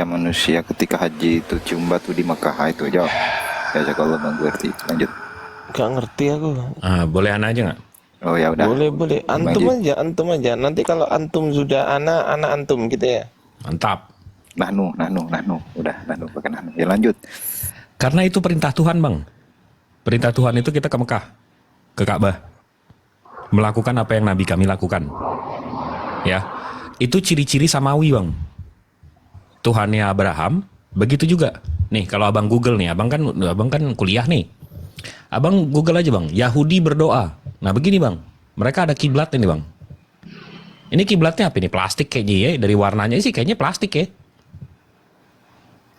manusia ketika haji itu cium batu di Mekah itu jawab. Ya kalau nggak ngerti lanjut. Gak ngerti aku. Boleh Ana aja nggak? Oh ya udah. Boleh. Antum aja. Nanti kalau antum sudah anak antum gitu ya. Mantap. Nahnu. Udah nahnu pakai nahnu. Ya lanjut. Karena itu perintah Tuhan, Bang. Perintah Tuhan itu kita ke Mekah, ke Ka'bah. Melakukan apa yang Nabi kami lakukan. Ya. Itu ciri-ciri samawi, Bang. Tuhannya Abraham, begitu juga. Nih, kalau Abang Google nih, Abang kan kuliah nih. Abang Google aja, Bang. Yahudi berdoa. Nah, begini, Bang. Mereka ada kiblat ini, Bang. Ini kiblatnya apa ini? Plastik kayaknya ya. Dari warnanya sih kayaknya plastik ya.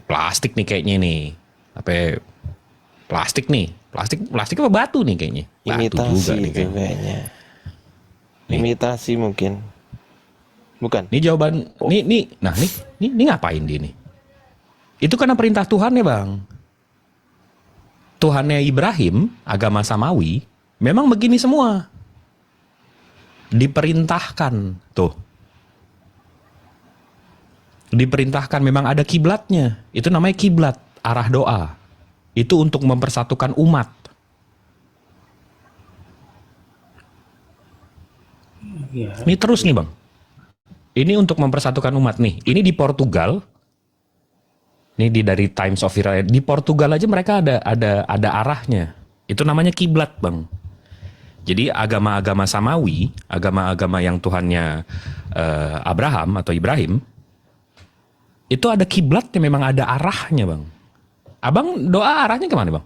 Plastik nih kayaknya nih. Apa plastik nih? Plastik apa batu nih kayaknya? Batu Imitasi juga nih itu kayaknya. Imitasi mungkin. Bukan. Ini jawaban. Nih ngapain dia nih? Itu karena perintah Tuhan ya, Bang. Tuhannya Ibrahim, agama Samawi, memang begini semua. Diperintahkan, tuh. Diperintahkan memang ada kiblatnya. Itu namanya kiblat, arah doa. Itu untuk mempersatukan umat. Iya. Ini terus nih, Bang. Ini untuk mempersatukan umat nih. Ini di Portugal. Ini dari Times of Israel. Di Portugal aja mereka ada arahnya. Itu namanya kiblat, Bang. Jadi agama-agama Samawi, agama-agama yang Tuhannya Abraham atau Ibrahim, itu ada kiblatnya, memang ada arahnya, Bang. Abang doa arahnya kemana, Bang?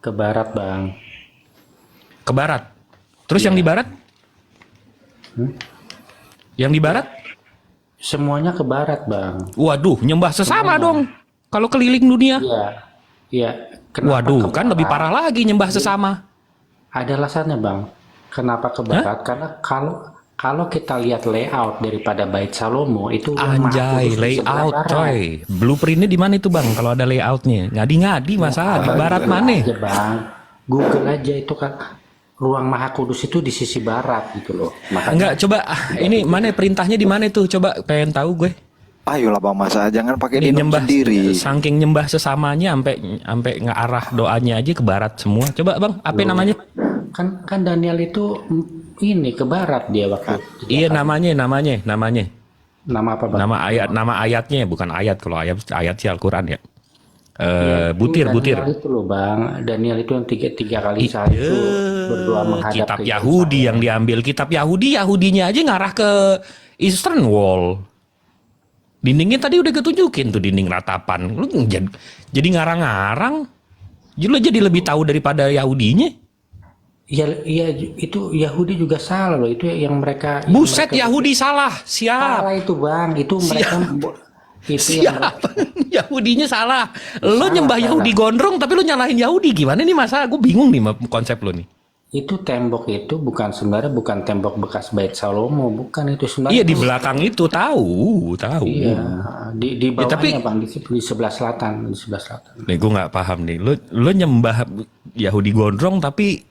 Ke barat, Bang. Ke barat. Terus yang di barat? Yang di barat? Semuanya ke barat, Bang. Waduh, nyembah sesama dong. Kalau keliling dunia. Iya. Waduh, kan lebih parah lagi nyembah sesama. Ada alasannya, Bang. Kenapa ke barat? Karena kalau kita lihat layout daripada Bait Salomo itu Anjay, layout, coy. Blueprintnya di mana itu, Bang? Kalau ada layoutnya, ngadi-ngadi masa di barat mana? Aja, Bang. Google aja itu kan ruang Maha Kudus itu di sisi barat gitu loh. Makanya Enggak, coba ini mana perintahnya di mana itu? Coba pengen tahu gue. Ayolah Bang Masa, jangan pakai Ini dinum nyembah sendiri. saking nyembah sesamanya sampai ngarah doanya aja ke barat semua. Coba, Bang, apa namanya? kan Daniel itu ini ke barat dia waktu itu. Iya, namanya. Nama apa, Bang? Nama ayatnya bukan ayat, kalau ayat sih Al-Qur'an ya. Butir. Daniel itu loh, Bang. Daniel itu yang tiga kali sehari itu berdoa menghadap Kitab ke Yahudi yang diambil. Kitab Yahudinya aja ngarah ke Eastern Wall. Dindingnya tadi udah ketunjukin tuh, dinding ratapan. Lu jadi ngarang-ngarang. Jadi lu jadi lebih tahu daripada Yahudinya. Iya, itu Yahudi juga salah loh. Itu yang mereka Buset, Yahudi salah. Siap. salah itu, Bang. Itu mereka itu yang Siap. Yahudinya salah. Lu nyembah Yahudi gondrong tapi lu nyalahin Yahudi. Gimana nih, masa gue bingung nih konsep lu nih. itu tembok itu sebenarnya bukan tembok bekas Bait Salomo, bukan itu sebenarnya. Iya, di belakang itu tahu. Iya, di bawahnya, tapi Bang, di sebelah selatan, Nih gue nggak paham nih. Lu nyembah Yahudi gondrong tapi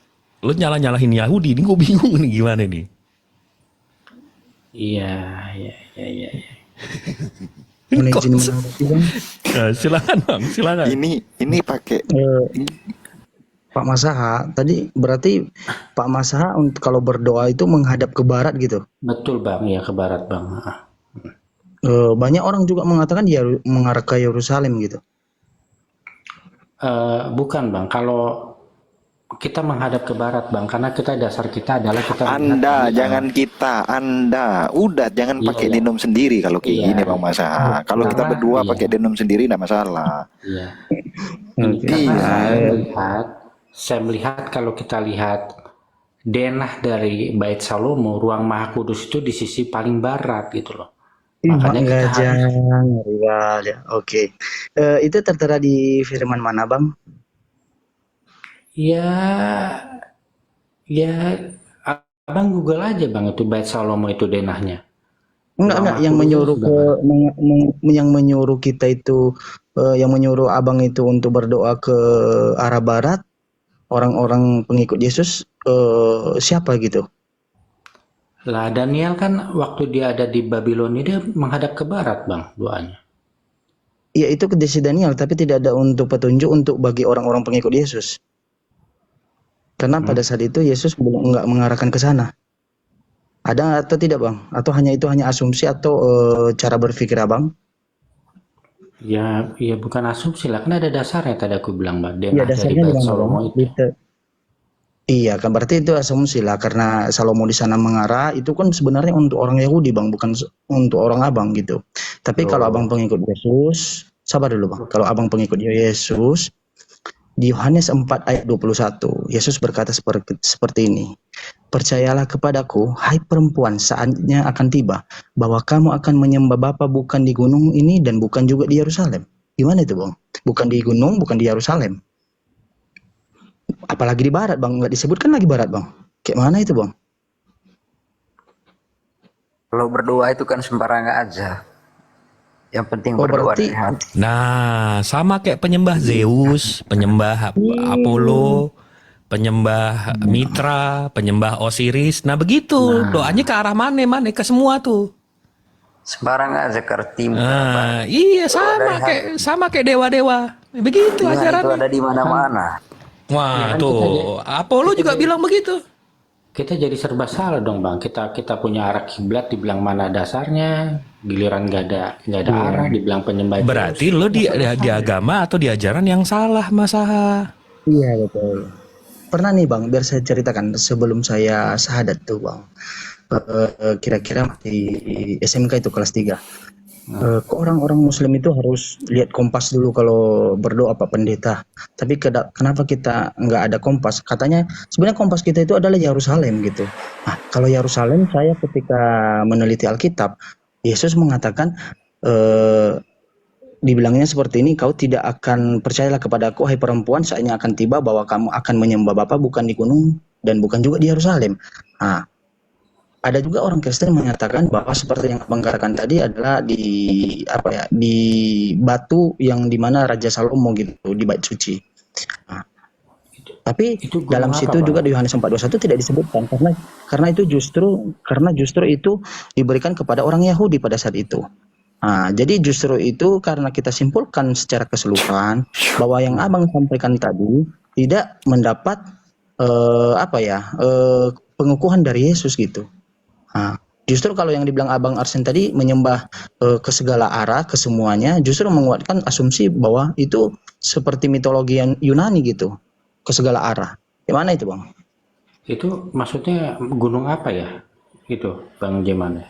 lu nyalahin Yahudi. Ini gue bingung nih gimana nih. Iya. Mohon izin menanggapi, Bang. Silakan, Bang, silakan. Ini pakai Pak Masaha, tadi berarti Pak Masaha kalau berdoa itu menghadap ke barat gitu. Betul, Bang, ya ke barat, Bang. Banyak orang juga mengatakan dia mengarah ke Yerusalem gitu. Bukan, Bang. Kalau kita menghadap ke barat, Bang, karena dasar kita adalah kita Anda, jangan kita, Anda. Udah jangan pakai dinum sendiri kalau kayak gini, Bang Masa. Kalau kita berdua pakai dinum sendiri enggak masalah. Iya. Iya. Saya melihat kalau kita lihat denah dari Bait Salomo, ruang Maha Kudus itu di sisi paling barat gitu loh. Makanya kita ya. Oke. Itu tertera di firman mana, Bang? Ya, Abang Google aja, Bang, itu Bait Salomo itu denahnya. Enggak, yang menyuruh yang menyuruh kita itu, yang menyuruh Abang itu untuk berdoa ke arah barat, orang-orang pengikut Yesus, siapa gitu? Lah Daniel kan waktu dia ada di Babilonia dia menghadap ke barat bang doanya. Ya itu ke desi Daniel, tapi tidak ada untuk petunjuk untuk bagi orang-orang pengikut Yesus. Karena pada saat itu Yesus belum nggak mengarahkan ke sana. Ada atau tidak bang? Atau hanya itu hanya asumsi atau cara berpikir abang? Ya bukan asumsi lah, kan ada dasarnya tadi aku bilang bang. Denah Iya dari dasarnya Bait di mana bang? Salomo itu. Iya kan berarti itu asumsi lah karena Salomo di sana mengarah itu kan sebenarnya untuk orang Yahudi bang, bukan untuk orang abang gitu. Tapi kalau abang pengikut Yesus, sabar dulu bang. Kalau abang pengikut Yesus, di Yohanes 4 ayat 21, Yesus berkata seperti ini. Percayalah kepadaku, hai perempuan, saatnya akan tiba bahwa kamu akan menyembah Bapa bukan di gunung ini dan bukan juga di Yerusalem. Gimana itu bang? Bukan di gunung, bukan di Yerusalem. Apalagi di barat bang, nggak disebutkan lagi barat bang. Kayak mana itu bang? Kalau berdoa itu kan sembarangan aja. Yang penting Oh berdoa berarti dari hati. Nah, sama kayak penyembah Zeus, penyembah Apollo, penyembah Mitra, penyembah Osiris. Nah, begitu. Doanya ke arah mana ke semua tuh. Sembarangan aja kertimpa. Nah, iya sama kayak dewa-dewa. Begitu Tuhan itu ajarannya. ada di mana-mana. Wah, kan tuh. Apollo juga bilang begitu. Kita jadi serba salah dong bang. Kita punya arah kiblat, dibilang mana dasarnya, giliran nggak ada arah, dibilang penyembah. Berarti lo di agama atau di ajaran yang salah, Mas Aha. Iya betul. Pernah nih bang, biar saya ceritakan sebelum saya syahadat tuh bang. Kira-kira di SMK itu kelas 3. Kok orang-orang muslim itu harus lihat kompas dulu kalau berdoa Pak Pendeta. Tapi kenapa kita nggak ada kompas? Katanya sebenarnya kompas kita itu adalah Yerusalem gitu. Nah, kalau Yerusalem saya ketika meneliti Alkitab, Yesus mengatakan dibilangnya seperti ini, kau tidak akan percayalah kepadaku hai perempuan, saatnya akan tiba bahwa kamu akan menyembah Bapa bukan di gunung dan bukan juga di Yerusalem. Nah, ada juga orang Kristen menyatakan bahwa seperti yang abang katakan tadi adalah di batu yang dimana Raja Salomo gitu di bait suci. Nah, tapi Itu dalam gunung situ apa, juga Bang? di Yohanes 4:21 tidak disebutkan karena itu justru itu diberikan kepada orang Yahudi pada saat itu. Nah, jadi justru itu karena kita simpulkan secara keseluruhan bahwa yang abang sampaikan tadi tidak mendapat pengukuhan dari Yesus gitu. Nah, justru kalau yang dibilang abang Arsen tadi menyembah ke segala arah, ke semuanya, justru menguatkan asumsi bahwa itu seperti mitologi yang Yunani gitu, ke segala arah. Gimana itu bang? Itu maksudnya gunung apa ya? Itu Bang Jeman ya?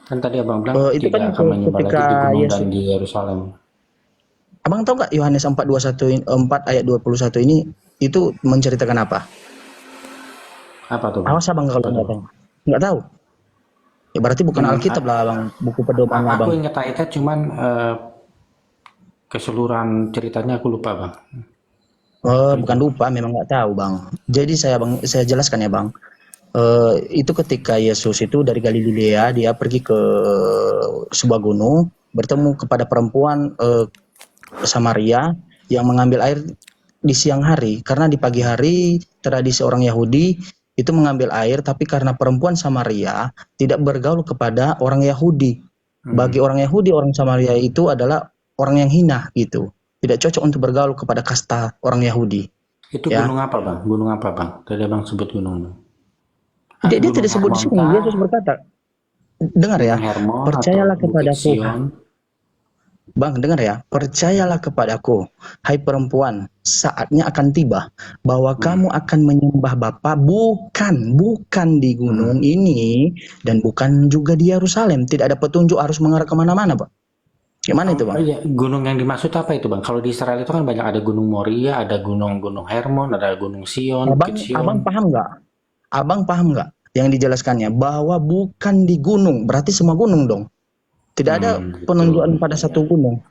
Kan tadi abang bilang Itu kan tidak akan menyembah lagi ketika di gunung Yesus, dan di Yerusalem. abang tahu nggak Yohanes 4 ayat 21 ini itu menceritakan apa? Apa tuh Bang? Awas abang kalau nggak tahu. Nggak tahu. Ya berarti bukan Alkitab lah abang, buku pedoman Aku abang. ingat ayatnya cuman keseluruhan ceritanya aku lupa Bang. Bukan lupa, memang nggak tahu bang. Jadi saya jelaskan ya bang. Itu ketika Yesus itu dari Galilea dia pergi ke sebuah gunung, bertemu kepada perempuan Samaria yang mengambil air di siang hari, karena di pagi hari tradisi orang Yahudi itu mengambil air, tapi karena perempuan Samaria tidak bergaul kepada orang Yahudi. Bagi orang Yahudi, orang Samaria itu adalah orang yang hina gitu. Tidak cocok untuk bergaul kepada kasta orang Yahudi. Itu Ya. gunung apa Bang? Gunung apa Bang? Tadi abang sebut gunung Bang. Dia Gunung tidak sebut di sini. Hermon kah? Yesus berkata, dengar ya, Gunung Hermon percayalah atau Bukit kepadaku. Sion? Bang, dengar ya, percayalah kepadaku, hai perempuan, saatnya akan tiba bahwa kamu akan menyembah Bapa bukan di gunung ini dan bukan juga di Yerusalem. Tidak ada petunjuk harus mengarah kemana-mana, Pak. Gimana itu, Bang? Iya, gunung yang dimaksud apa itu Bang? Kalau di Israel itu kan banyak, ada gunung Moria, ada gunung Hermon, ada gunung Sion, Abang Bukit Sion. paham nggak? Abang paham nggak yang dijelaskannya? Bahwa bukan di gunung, berarti semua gunung dong. Tidak ada penunjukan pada satu gunung.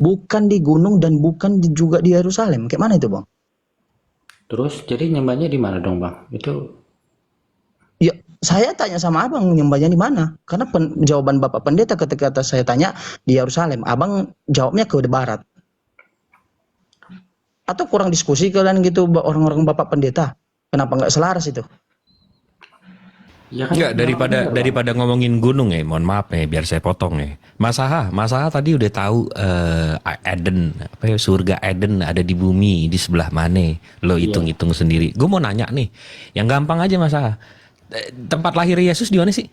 Bukan di gunung dan bukan juga di Yerusalem. Kayak mana itu, Bang? Terus jadi nyembahnya di mana dong Bang? Itu Ya, saya tanya sama abang nyembahnya di mana? Karena jawaban Bapak Pendeta ketika saya tanya di Yerusalem, abang jawabnya ke barat. Atau kurang diskusi kalian gitu orang-orang Bapak Pendeta? Kenapa nggak selaras itu? Ya kan Enggak, benar, Bang. daripada ngomongin gunung mohon maaf biar saya potong Mas Aha tadi udah tahu Eden, apa ya, surga Eden ada di bumi di sebelah mana? Lo Iya. hitung-hitung sendiri. Gue mau nanya nih, yang gampang aja Mas Aha. Tempat lahir Yesus di mana sih?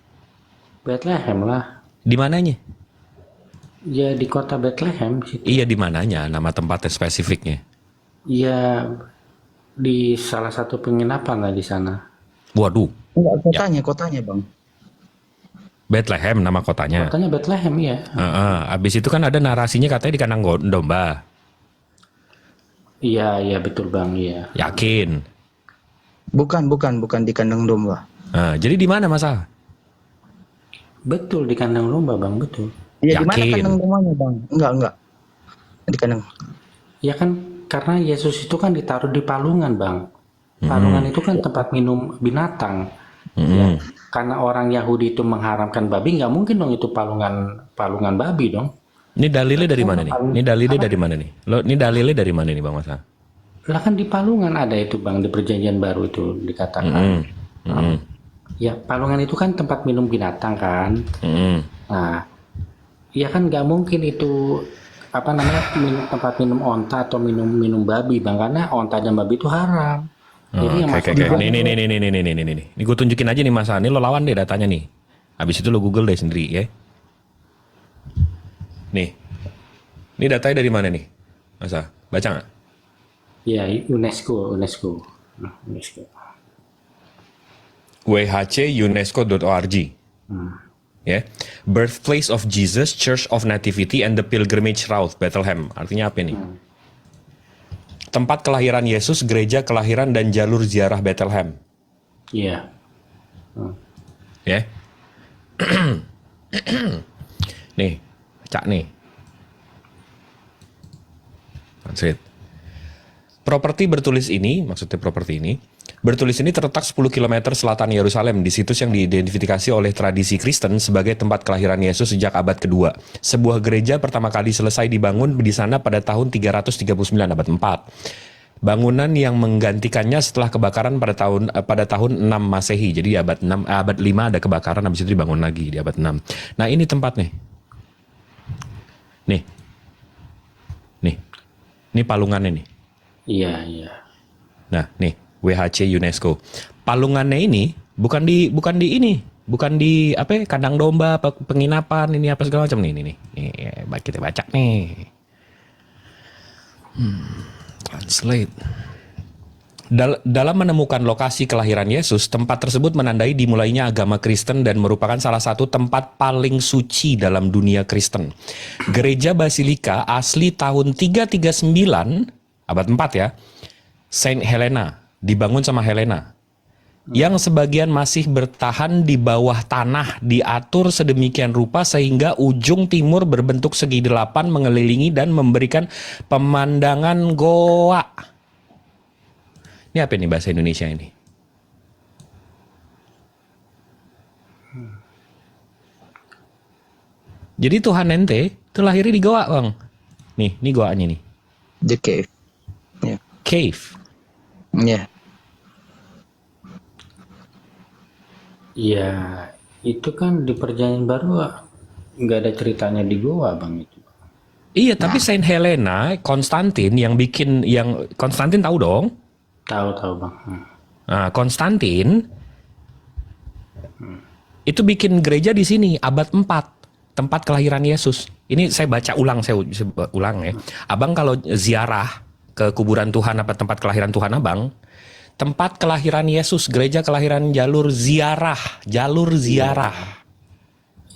Bethlehem lah. Di mananya? Ya di kota Bethlehem situ. Iya di mananya, nama tempatnya spesifiknya. Ya di salah satu penginapan lah di sana. Waduh, Enggak, kotanya bang. Bethlehem nama kotanya. Kotanya Bethlehem ya. Abis itu kan ada narasinya katanya di kandang domba. Iya betul Bang, iya. Yakin? Bukan di kandang domba. Jadi di mana Mas Aha? Betul di kandang domba Bang, betul. Iya, di mana Yakin? kandang dombanya bang? Enggak. Di kandang. Ya kan karena Yesus itu kan ditaruh di palungan Bang. Palungan itu kan tempat minum binatang. Ya, karena orang Yahudi itu mengharamkan babi, nggak mungkin dong itu palungan babi dong. Ini dalilnya dari mana nih? Ini dalilnya dari mana nih? Ini dalilnya dari mana nih Bang Mas Aha? Lah kan di palungan ada itu Bang, di perjanjian baru itu dikatakan. Ya palungan itu kan tempat minum binatang kan. Nah, ya kan nggak mungkin itu apa namanya tempat minum onta atau minum babi Bang, karena onta dan babi itu haram. Jadi yang masuk Oke. Ini gue tunjukin aja nih Mas Aha. Ini lo lawan deh datanya nih. Habis itu lo Google deh sendiri ya. Nih. Ini datanya dari mana nih? Mas Aha, baca nggak? Ya UNESCO. Nah, UNESCO. whcunesco.org. Ya. Birthplace of Jesus, Church of Nativity and the Pilgrimage Route, Bethlehem. Artinya apa nih? Tempat kelahiran Yesus, gereja kelahiran dan jalur ziarah Bethlehem. Iya. Ya. Nih, cak nih. That's it. Properti bertulis ini, maksudnya properti ini, bertulis ini terletak 10 km selatan Yerusalem, di situs yang diidentifikasi oleh tradisi Kristen sebagai tempat kelahiran Yesus sejak abad kedua. Sebuah gereja pertama kali selesai dibangun di sana pada tahun 339 abad 4. Bangunan yang menggantikannya setelah kebakaran pada tahun 6 Masehi. Jadi abad 5 ada kebakaran, habis itu dibangun lagi di abad 6. Nah, ini tempat nih. Nih. Ini palungannya nih. Iya. Nah, nih WHC UNESCO. Palungannya ini bukan di ini, apa kandang domba, penginapan ini apa segala macam nih. Nih, kita baca nih. Translate. Dalam menemukan lokasi kelahiran Yesus, tempat tersebut menandai dimulainya agama Kristen dan merupakan salah satu tempat paling suci dalam dunia Kristen. Gereja Basilika asli tahun 339, abad 4 ya, Saint Helena, dibangun sama Helena. Yang sebagian masih bertahan di bawah tanah, diatur sedemikian rupa sehingga ujung timur berbentuk segi delapan mengelilingi dan memberikan pemandangan goa. Ini apa nih bahasa Indonesia ini? Jadi Tuhan ente itu lahirnya di goa, Bang. Nih, ini goanya nih. The cave. Ya. Cave. Ya. Iya, itu kan di perjanjian baru nggak ada ceritanya di goa Bang itu. Iya, tapi Saint Helena, Konstantin yang Konstantin tahu dong? Tahu Bang. Nah, Konstantin itu bikin gereja di sini abad 4, tempat kelahiran Yesus. Ini saya baca ulang, saya ulang ya. Abang kalau ziarah ke kuburan Tuhan apa tempat kelahiran Tuhan Abang, tempat kelahiran Yesus, gereja kelahiran jalur ziarah.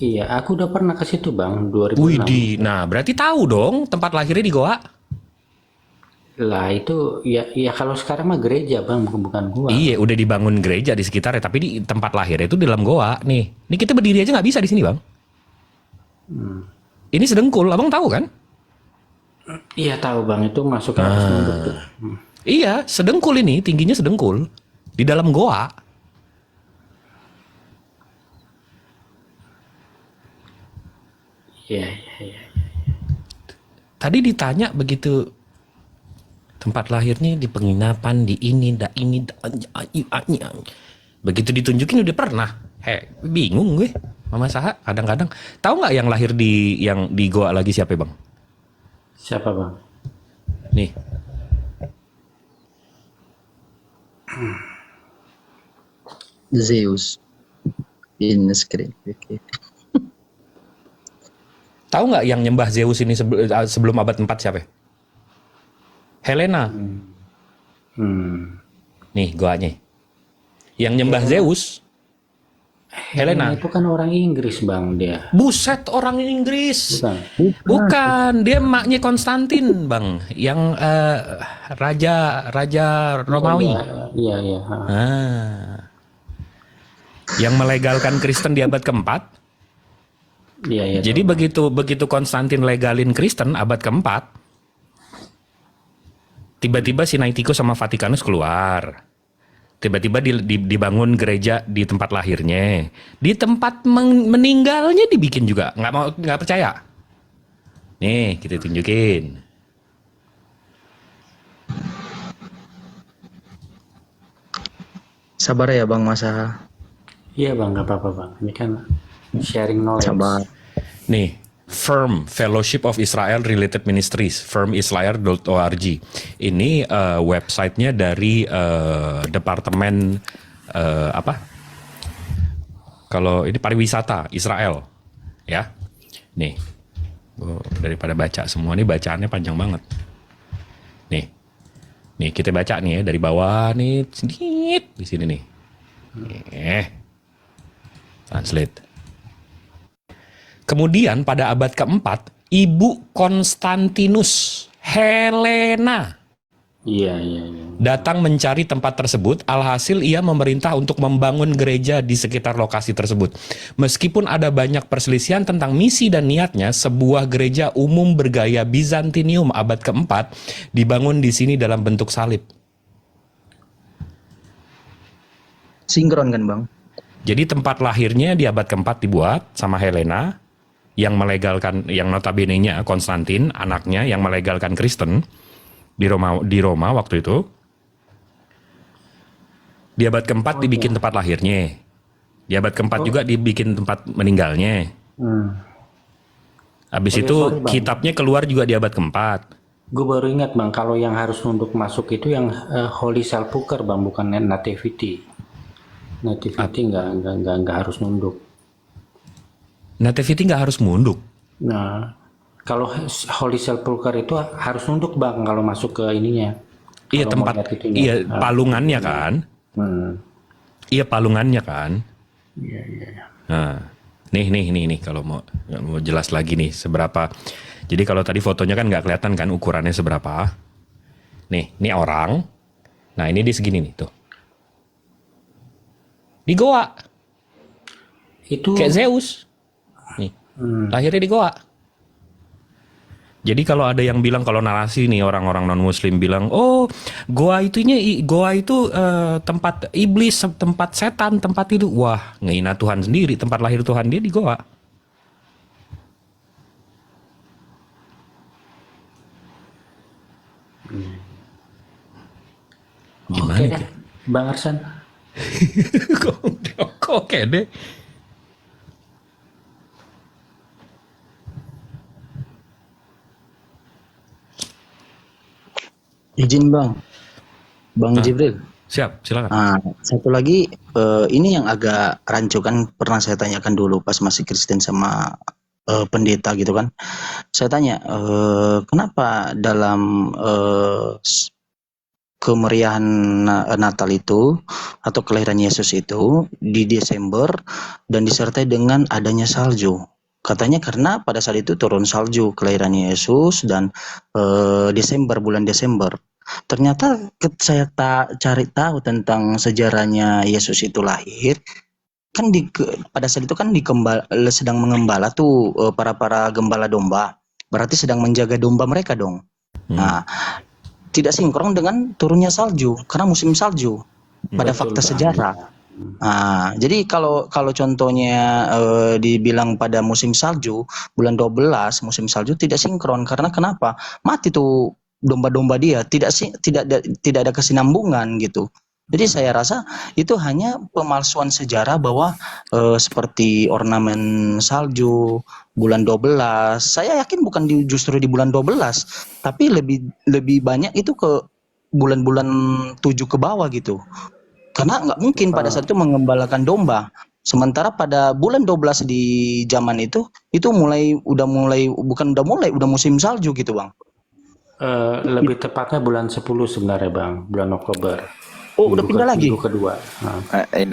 Iya, aku udah pernah ke situ Bang 2006. Widih, nah berarti tahu dong tempat lahirnya di goa? Lah itu ya kalau sekarang mah gereja Bang, bukan gua. Iya, udah dibangun gereja di sekitarnya, tapi di tempat lahirnya itu di dalam goa. Nih kita berdiri aja nggak bisa di sini Bang. Ini sedengkul, Abang tahu kan? Iya tahu Bang, itu masuk ke atas mundur tuh. Iya, sedengkul ini, tingginya sedengkul. Di dalam goa. Iya. Tadi ditanya begitu, tempat lahirnya di penginapan, di ini. Begitu ditunjukin udah pernah. Bingung gue, Mama Saha kadang-kadang. Tahu nggak yang lahir di Goa lagi siapa bang? Siapa bang? Nih, Zeus in screen. Oke. tahu nggak yang nyembah Zeus ini sebelum abad 4 siapa? Helena. Nih Goanya. Yang nyembah Zeus, Helena. Itu kan orang Inggris bang dia. Buset, orang Inggris. Bukan. Bukan, dia maknya Konstantin, Bang. Yang raja Romawi. Iya iya. Yang melegalkan Kristen di abad keempat. Iya iya. Jadi begitu Konstantin legalin Kristen abad keempat, tiba-tiba Sinaiticus sama Vatikanus keluar. Tiba-tiba dibangun gereja di tempat lahirnya, di tempat meninggalnya dibikin juga. Nggak percaya? Nih kita tunjukin. Sabar ya Bang Masa. Iya bang, nggak apa-apa bang. Ini kan sharing knowledge. Sabar. Nih, Firm Fellowship of Israel Related Ministries, firmisrael.org. Ini websitenya dari departemen apa? Kalau ini pariwisata Israel, ya. Nih, daripada baca semua nih bacaannya panjang banget. Nih kita baca nih ya dari bawah nih sedikit di sini nih. Translate. Kemudian pada abad keempat, Ibu Konstantinus Helena Iya. datang mencari tempat tersebut. Alhasil ia memerintah untuk membangun gereja di sekitar lokasi tersebut. Meskipun ada banyak perselisihan tentang misi dan niatnya, sebuah gereja umum bergaya Bizantinium abad keempat dibangun di sini dalam bentuk salib. Sinkron kan Bang? Jadi tempat lahirnya di abad keempat dibuat sama Helena, yang melegalkan, yang notabene-nya Konstantin, anaknya yang melegalkan Kristen di Roma waktu itu. Di abad keempat dibikin tempat lahirnya. Di abad keempat juga dibikin tempat meninggalnya. Habis itu sorry, Bang. kitabnya keluar juga di abad keempat. Gue baru ingat bang, kalau yang harus nunduk masuk itu yang Holy Sepulchre bang, bukan Nativity. Nativity nggak harus nunduk. Nativity nggak harus munduk. Nah, kalau Holy Sepulchre itu harus nunduk bang kalau masuk ke ininya. Iya Kalau mau tempat, lihat itunya. iya palungannya kan. Iya palungannya kan. Iya. Nah, nih kalau mau jelas lagi nih seberapa. Jadi kalau tadi fotonya kan nggak kelihatan kan ukurannya seberapa. Nih, ini orang. Nah ini di segini nih tuh. Di Goa. Itu Kayak Zeus. Nih, lahirnya di Goa. Jadi kalau ada yang bilang, kalau narasi nih orang-orang non-muslim bilang, oh Goa itu tempat iblis, tempat setan, tempat itu. Wah, ngehina Tuhan sendiri, tempat lahir Tuhan dia di Goa. Gimana oke tuh? deh, Bang Arsan. Kok oke deh. Izin Bang. Bang Jibril. Siap, silakan. Satu lagi, ini yang agak rancu kan, pernah saya tanyakan dulu pas masih Kristen sama pendeta gitu kan. Saya tanya, kenapa dalam kemeriahan Natal itu atau kelahiran Yesus itu di Desember dan disertai dengan adanya salju? Katanya karena pada saat itu turun salju kelahiran Yesus dan bulan Desember. Ternyata saya cari tahu tentang sejarahnya Yesus itu lahir kan pada saat itu kan sedang mengembala tuh para gembala domba. Berarti sedang menjaga domba mereka dong. Nah, tidak sinkron dengan turunnya salju karena musim salju pada fakta sejarah. Nah, jadi kalau contohnya dibilang pada musim salju bulan 12 musim salju tidak sinkron karena kenapa? Mati tuh domba-domba dia, tidak ada kesinambungan gitu. Jadi saya rasa itu hanya pemalsuan sejarah bahwa seperti ornamen salju bulan 12. Saya yakin bukan justru di bulan 12, tapi lebih lebih banyak itu ke bulan-bulan 7 ke bawah gitu. Karena nggak mungkin pada saat itu mengembalakan domba. Sementara pada bulan 12 di zaman itu udah musim salju gitu, Bang. Lebih tepatnya bulan 10 sebenarnya Bang, bulan Oktober. Oh, udah pindah lagi. Minggu kedua. Nah,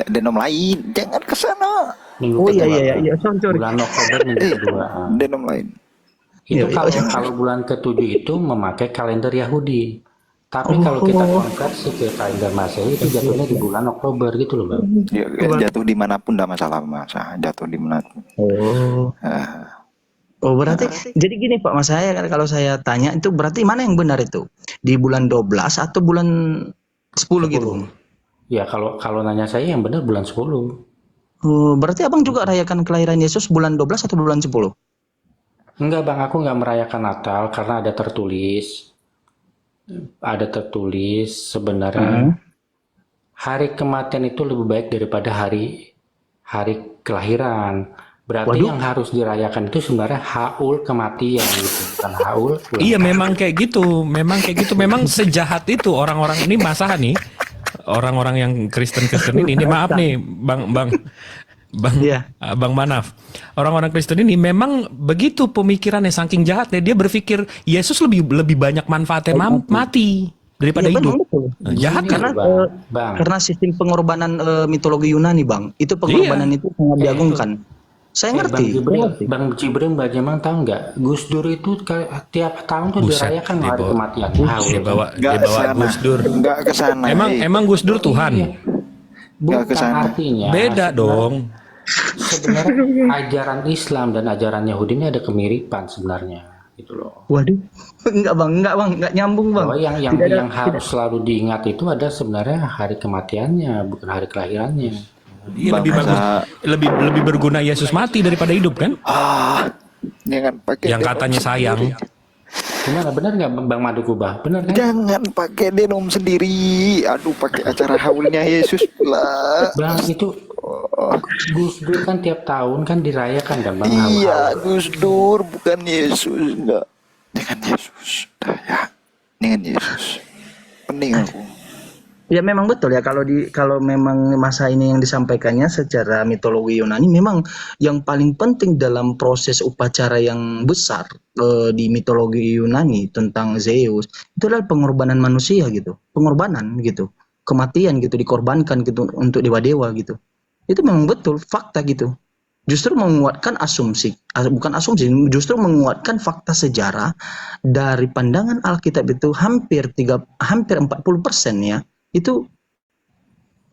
Denom lain, jangan ke sana. minggu Oh kedua. iya, Bang. sorry. Bulan Oktober minggu kedua. Nah. Denom lain. Itu Iya, kalau bulan ke-7 itu memakai kalender Yahudi. Tapi kalau kita konversi ke kalender Masehi itu jatuhnya di bulan Oktober gitu loh, Bang. Ya, jatuh dimanapun tidak masalah Mas. Jatuh di mana. Oh. Oh, berarti jadi gini Pak, Mas, saya kalau saya tanya itu berarti mana yang benar itu? Di bulan 12 atau bulan 10 gitu? Ya kalau nanya saya yang benar bulan 10. Oh, berarti Abang juga rayakan kelahiran Yesus bulan 12 atau bulan 10? Enggak Bang, aku nggak merayakan Natal karena ada tertulis. Ada tertulis sebenarnya hari kematian itu lebih baik daripada hari kelahiran. Berarti Waduh. yang harus dirayakan itu sebenarnya haul kematian gitu, bukan haul ulang Iya tahun. memang kayak gitu, memang sejahat itu orang-orang ini masa nih, orang-orang yang Kristen ini maaf nih, Bang Iya. Bang Manaf. Orang-orang Kristen ini memang begitu pemikirannya saking jahatnya dia berpikir Yesus lebih banyak manfaatnya mati daripada Iya, hidup. benar, betul. Jahat Gini kan? loh, Bang. Karena sistem pengorbanan mitologi Yunani, Bang. Itu pengorbanan itu sangat diagungkan. Saya ngerti. Bang Jibril bagaimang tahu nggak? Gus Dur itu tiap tahun tuh Buset, dirayakan dia hari bawa- kematian. Dia bawa Gus Dur. Enggak ke sana. Emang Gus Dur Tuhan? Bukan kesana. artinya. Beda dong. Sebenarnya ajaran Islam dan ajaran Yahudi ini ada kemiripan sebenarnya, gitu loh. Waduh. Enggak nyambung, Bang. Bahwa yang Tidak ada- harus selalu diingat itu ada sebenarnya hari kematiannya, bukan hari kelahirannya. Iya, Bang, lebih bagus, lebih berguna Yesus mati daripada hidup kan? Jangan pakai Yang denom katanya sayang. Gimana, benar nggak Bang Madukubah? Benar kan? Jangan pakai denom sendiri. Aduh, pakai acara haulnya Yesus pula. Bang, itu Gus Dur kan tiap tahun kan dirayakan kan Bang? Iya, Gus Dur bukan Yesus, enggak. Dengan Yesus. Dah ya. Dengan Yesus. Pening aku. Ya memang betul ya kalau memang masa ini yang disampaikannya secara mitologi Yunani memang yang paling penting dalam proses upacara yang besar di mitologi Yunani tentang Zeus itu adalah pengorbanan manusia gitu, pengorbanan gitu, kematian gitu dikorbankan gitu untuk dewa-dewa gitu. Itu memang betul fakta gitu. Justru menguatkan bukan asumsi, justru menguatkan fakta sejarah dari pandangan Alkitab itu hampir 40% ya. Itu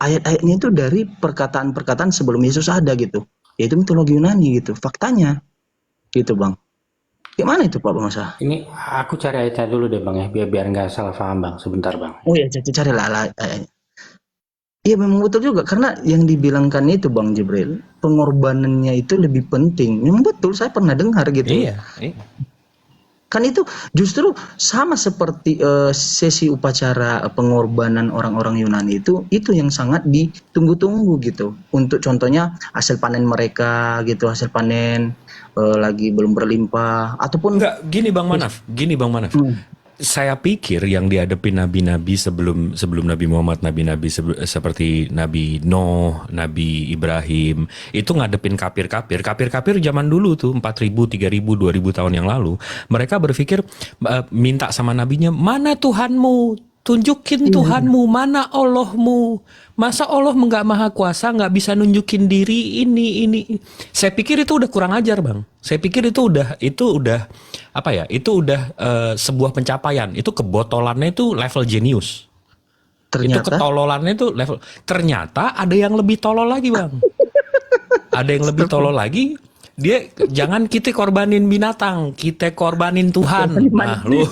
ayat-ayatnya itu dari perkataan-perkataan sebelum Yesus ada gitu, yaitu mitologi Yunani gitu, faktanya gitu Bang. Gimana itu Pak Masa? Ini aku cari ayatnya dulu deh Bang ya, biar nggak salah paham Bang. Sebentar Bang. Oh ya, carilah ayatnya. Iya memang betul juga karena yang dibilangkan itu Bang Jibril, pengorbanannya itu lebih penting. Memang betul, saya pernah dengar gitu. Iya. Kan itu justru sama seperti sesi upacara pengorbanan orang-orang Yunani itu yang sangat ditunggu-tunggu gitu. Untuk contohnya hasil panen mereka gitu, hasil panen lagi belum berlimpah ataupun Enggak, gini Bang Manaf. Saya pikir yang dihadapi nabi-nabi sebelum Nabi Muhammad, nabi-nabi seperti Nabi Nuh, Nabi Ibrahim, itu ngadepin kafir-kafir zaman dulu tuh 4.000, 3.000, 2.000 tahun yang lalu. Mereka berpikir minta sama nabinya, mana Tuhanmu? Tunjukin Tuhanmu, mana Allahmu? Masa Allah nggak maha kuasa, nggak bisa nunjukin diri ini. Saya pikir itu udah kurang ajar Bang. Saya pikir itu udah apa ya? Itu udah sebuah pencapaian. Itu kebotolannya itu level jenius. Itu ketololannya itu level. Ternyata ada yang lebih tolol lagi Bang. Ada yang lebih tolol lagi. Dia jangan kita korbanin binatang, kita korbanin Tuhan. Nah, lu.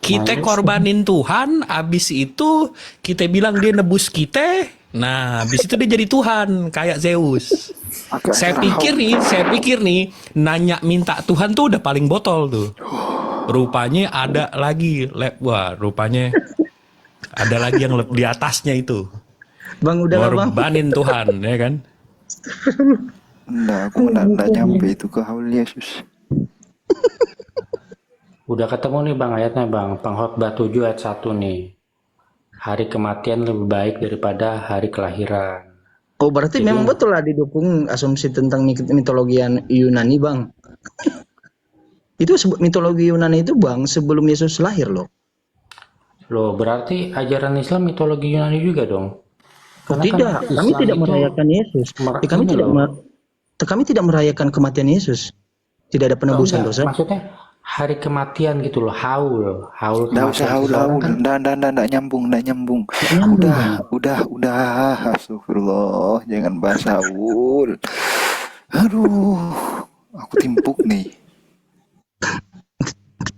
Kita korbanin Tuhan, abis itu kita bilang dia nebus kita. Nah, abis itu dia jadi Tuhan kayak Zeus. Saya pikir nih, nanya minta Tuhan tuh udah paling botol tuh. rupanya ada lagi. Wah, rupanya ada lagi yang di atasnya itu. Bang udah lah bang. Ngorbanin Tuhan, ya kan? Enggak, aku enggak nyampe itu ke haul Yesus. Udah ketemu nih bang ayatnya bang. Pengkhotbah 7 ayat 1 nih. Hari kematian lebih baik daripada hari kelahiran. Oh berarti Jadi- memang betul lah didukung asumsi tentang mitologi Yunani bang. Itu mitologi Yunani itu bang sebelum Yesus lahir loh. Loh, berarti ajaran Islam mitologi Yunani juga dong? Karena kan Tidak, kami Islam tidak itu merayakan Yesus. Kami ini tidak loh. kami tidak merayakan kematian Yesus. Tidak ada penebusan Enggak, dosa. maksudnya hari kematian gitu loh, haul Enggak usah kematian seseorang haul-haul, kan. enggak nyambung. Nyambung, Udah, astagfirullah, jangan bahas haul. Aduh, aku timpuk nih.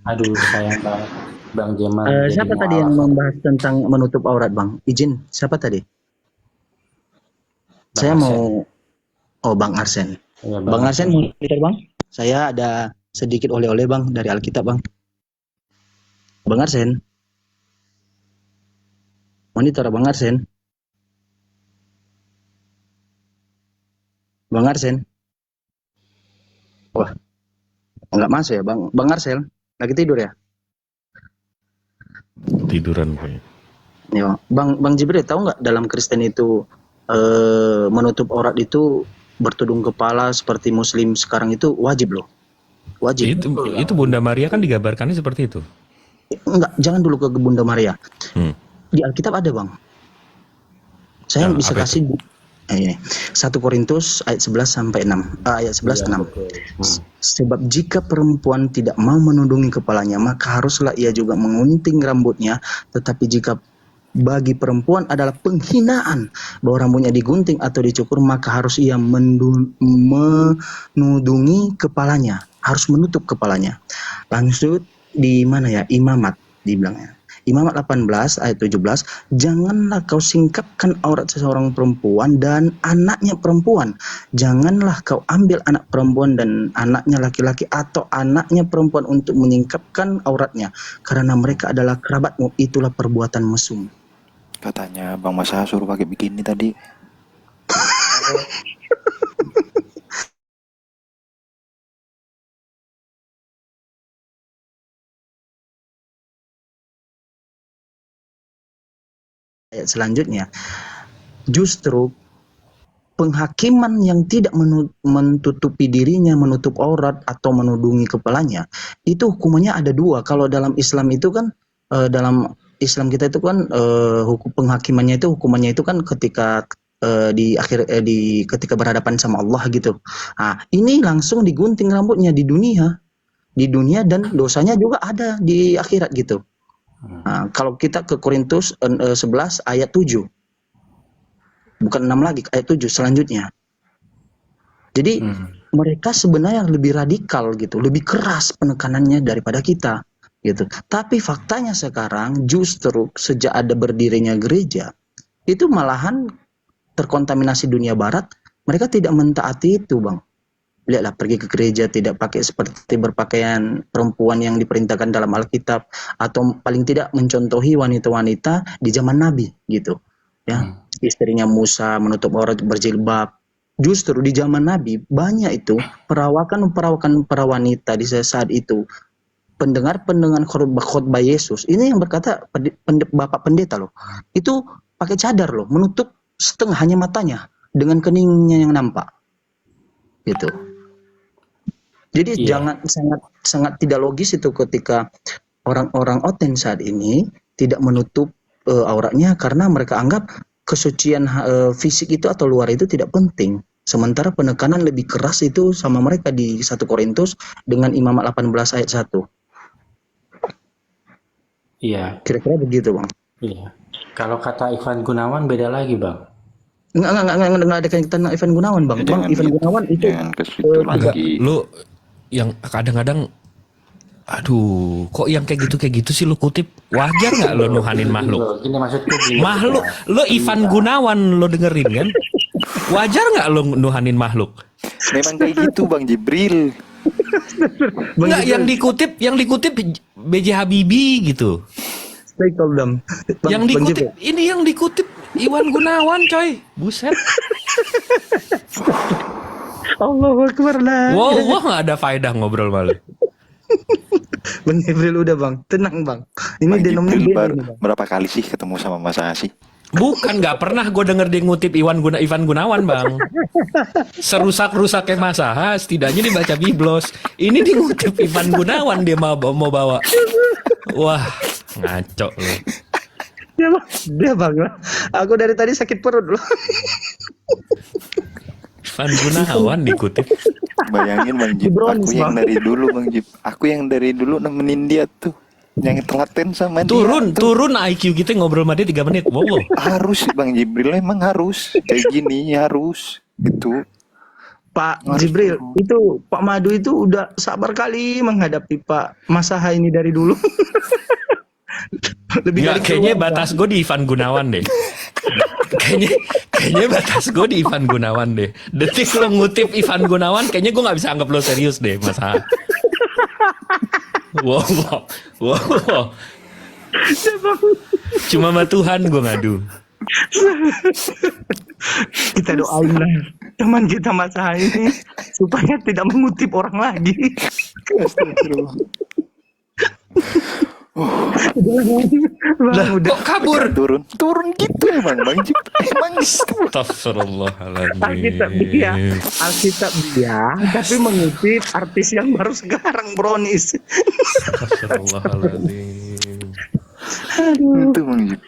Aduh, sayang banget Bang Jeman. jadi Siapa tadi yang mualaf. membahas tentang menutup aurat bang? Izin, siapa tadi? Bang Saya Arsen. mau, oh Bang Arsen. Iya, Bang Arsen monitor bang. Saya ada sedikit oleh-oleh bang dari Alkitab bang. Bang Arsen. Monitor Bang Arsen. Bang Arsen. Wah, nggak masuk ya bang. Bang Arsen lagi tidur ya? Tiduran kayaknya. Ya, Bang Jibril tahu nggak dalam Kristen itu menutup aurat itu bertudung kepala seperti Muslim sekarang itu wajib loh. Wajib. Itu Bunda Maria kan digambarkannya seperti itu. Enggak, jangan dulu ke Bunda Maria. Hmm. Di Alkitab ada bang. Saya Nah, bisa apa kasih ini 1 Korintus ayat 11 sampai 6. Ayat 11 Iya, 6. betul. Sebab jika perempuan tidak mau menudungi kepalanya, maka haruslah ia juga mengunting rambutnya. Tetapi jika bagi perempuan adalah penghinaan bahwa rambutnya digunting atau dicukur, maka harus ia menudungi kepalanya, harus menutup kepalanya. Langsung di mana ya? Imamat dibilangnya. Imamat 18 ayat 17, janganlah kau singkapkan aurat seseorang perempuan dan anaknya perempuan. Janganlah kau ambil anak perempuan dan anaknya laki-laki atau anaknya perempuan untuk menyingkapkan auratnya, karena mereka adalah kerabatmu, itulah perbuatan mesum. Katanya Bang Masa suruh pakai bikini tadi. Ayat selanjutnya, justru penghakiman yang tidak menutupi dirinya, menutup aurat atau menudungi kepalanya, itu hukumannya ada dua. Kalau dalam Islam itu kan, dalam Islam kita itu kan hukum penghakimannya itu hukumannya itu kan ketika ketika berhadapan sama Allah gitu. Nah, ini langsung digunting rambutnya di dunia dan dosanya juga ada di akhirat gitu. Nah, kalau kita ke Korintus 11 ayat 7. Bukan 6 lagi, ayat 7 selanjutnya. Jadi mereka sebenarnya lebih radikal gitu, lebih keras penekanannya daripada kita gitu. Tapi faktanya sekarang justru sejak ada berdirinya gereja, itu malahan terkontaminasi dunia barat, mereka tidak mentaati itu, Bang. Lihatlah, pergi ke gereja tidak pakai seperti berpakaian perempuan yang diperintahkan dalam Alkitab, atau paling tidak mencontohi wanita-wanita di zaman Nabi gitu. Ya, istrinya Musa menutup aurat berjilbab. Justru di zaman Nabi banyak itu perawakan para wanita di saat itu. Pendengar khotbah Yesus ini yang berkata Bapak Pendeta loh, itu pakai cadar loh, menutup setengah hanya matanya dengan keningnya yang nampak gitu. Jadi jangan sangat tidak logis itu ketika orang-orang Oten saat ini tidak menutup auratnya karena mereka anggap kesucian fisik itu atau luar itu tidak penting. Sementara penekanan lebih keras itu sama mereka di 1 Korintus dengan Imamat 18 ayat 1. Iya. Kira-kira begitu, Bang. Iya. Kalau kata Ivan Gunawan beda lagi, Bang. Enggak ada kaitan dengan Ivan Gunawan, Bang. Bang, Ivan Gunawan itu Jangan ke situ lagi. Lu yang kadang-kadang aduh, kok yang kayak gitu sih lu kutip? Wajar nggak lu nuhanin makhluk? Gini maksudku gini. Makhluk, lu Ivan Gunawan lu dengerin kan? Wajar nggak lu nuhanin makhluk? Memang kayak gitu Bang Jibril. Bang Enggak, Jibril, yang dikutip B.J. Habibie gitu. stay calm dong. Yang dikutip ini yang dikutip Iwan Gunawan, coy. Buset. Allahu Akbar lah. Wow, nggak ada faedah ngobrol malu. Bang Jibril udah bang, tenang bang. Ini Bang denomnya Jibril beda baru nih, bang. berapa kali sih ketemu sama Mas Asi? Bukan, nggak pernah gue denger dia ngutip Ivan Gunawan, bang. Serusak-rusaknya Mas Aha, setidaknya dibaca biblos. Ini dia ngutip Ivan Gunawan, dia mau bawa. Wah, ngaco lu. Dia bang lah. Aku dari tadi sakit perut loh. Ivan Gunawan dikutip. Bayangin Bang Jip, Dibronis, aku yang Bang. dari dulu Bang Jip. Aku yang dari dulu nemenin dia tuh. Yang telaten sama dia. Turun IQ kita ngobrol sama dia 3 menit. Wow. Harus sih Bang Jibril, emang harus. Kayak gini harus. Gitu. Pak Jibril, itu Pak Madu itu udah sabar kali menghadapi Pak Masaha ini dari dulu. Lebih Nggak, dari kayaknya keluarga. batas gue di Ivan Gunawan deh. kayaknya batas gue di Ivan Gunawan deh. Detik lo ngutip Ivan Gunawan, kayaknya gue nggak bisa anggap lo serius deh, Mas Ha. Wow. Cuma sama Tuhan gue ngadu. Kita doain lah teman kita Masaha ini supaya tidak mengutip orang lagi. Bang, udah. Kok kabur? Turun gitu emang Bang Jip. Emang gitu. Astagfirullahaladzim. Alkitab dia, tapi mengutip artis yang baru sekarang Bronis. Astagfirullahaladzim. Itu Bang Jip.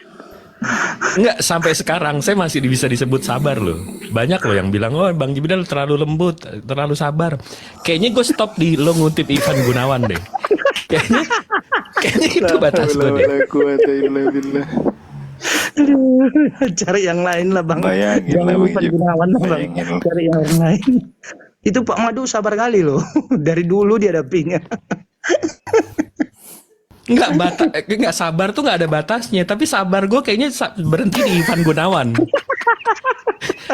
Enggak, sampai sekarang saya masih bisa disebut sabar loh. Banyak loh yang bilang, oh Bang Jibril terlalu lembut, terlalu sabar. Kayaknya gue stop di lo ngutip Ivan Gunawan deh. Kayaknya itu batas gue deh. Aduh, cari yang lain lah bang. Bayangin Jangan lah, Bang lupa Jip. Gunawan lah, bang. Bayangin lah. Cari yang lain. Itu Pak Madu sabar kali loh. Dari dulu dia dapingnya. Enggak sabar tuh nggak ada batasnya. Tapi sabar gue kayaknya berhenti di Ivan Gunawan.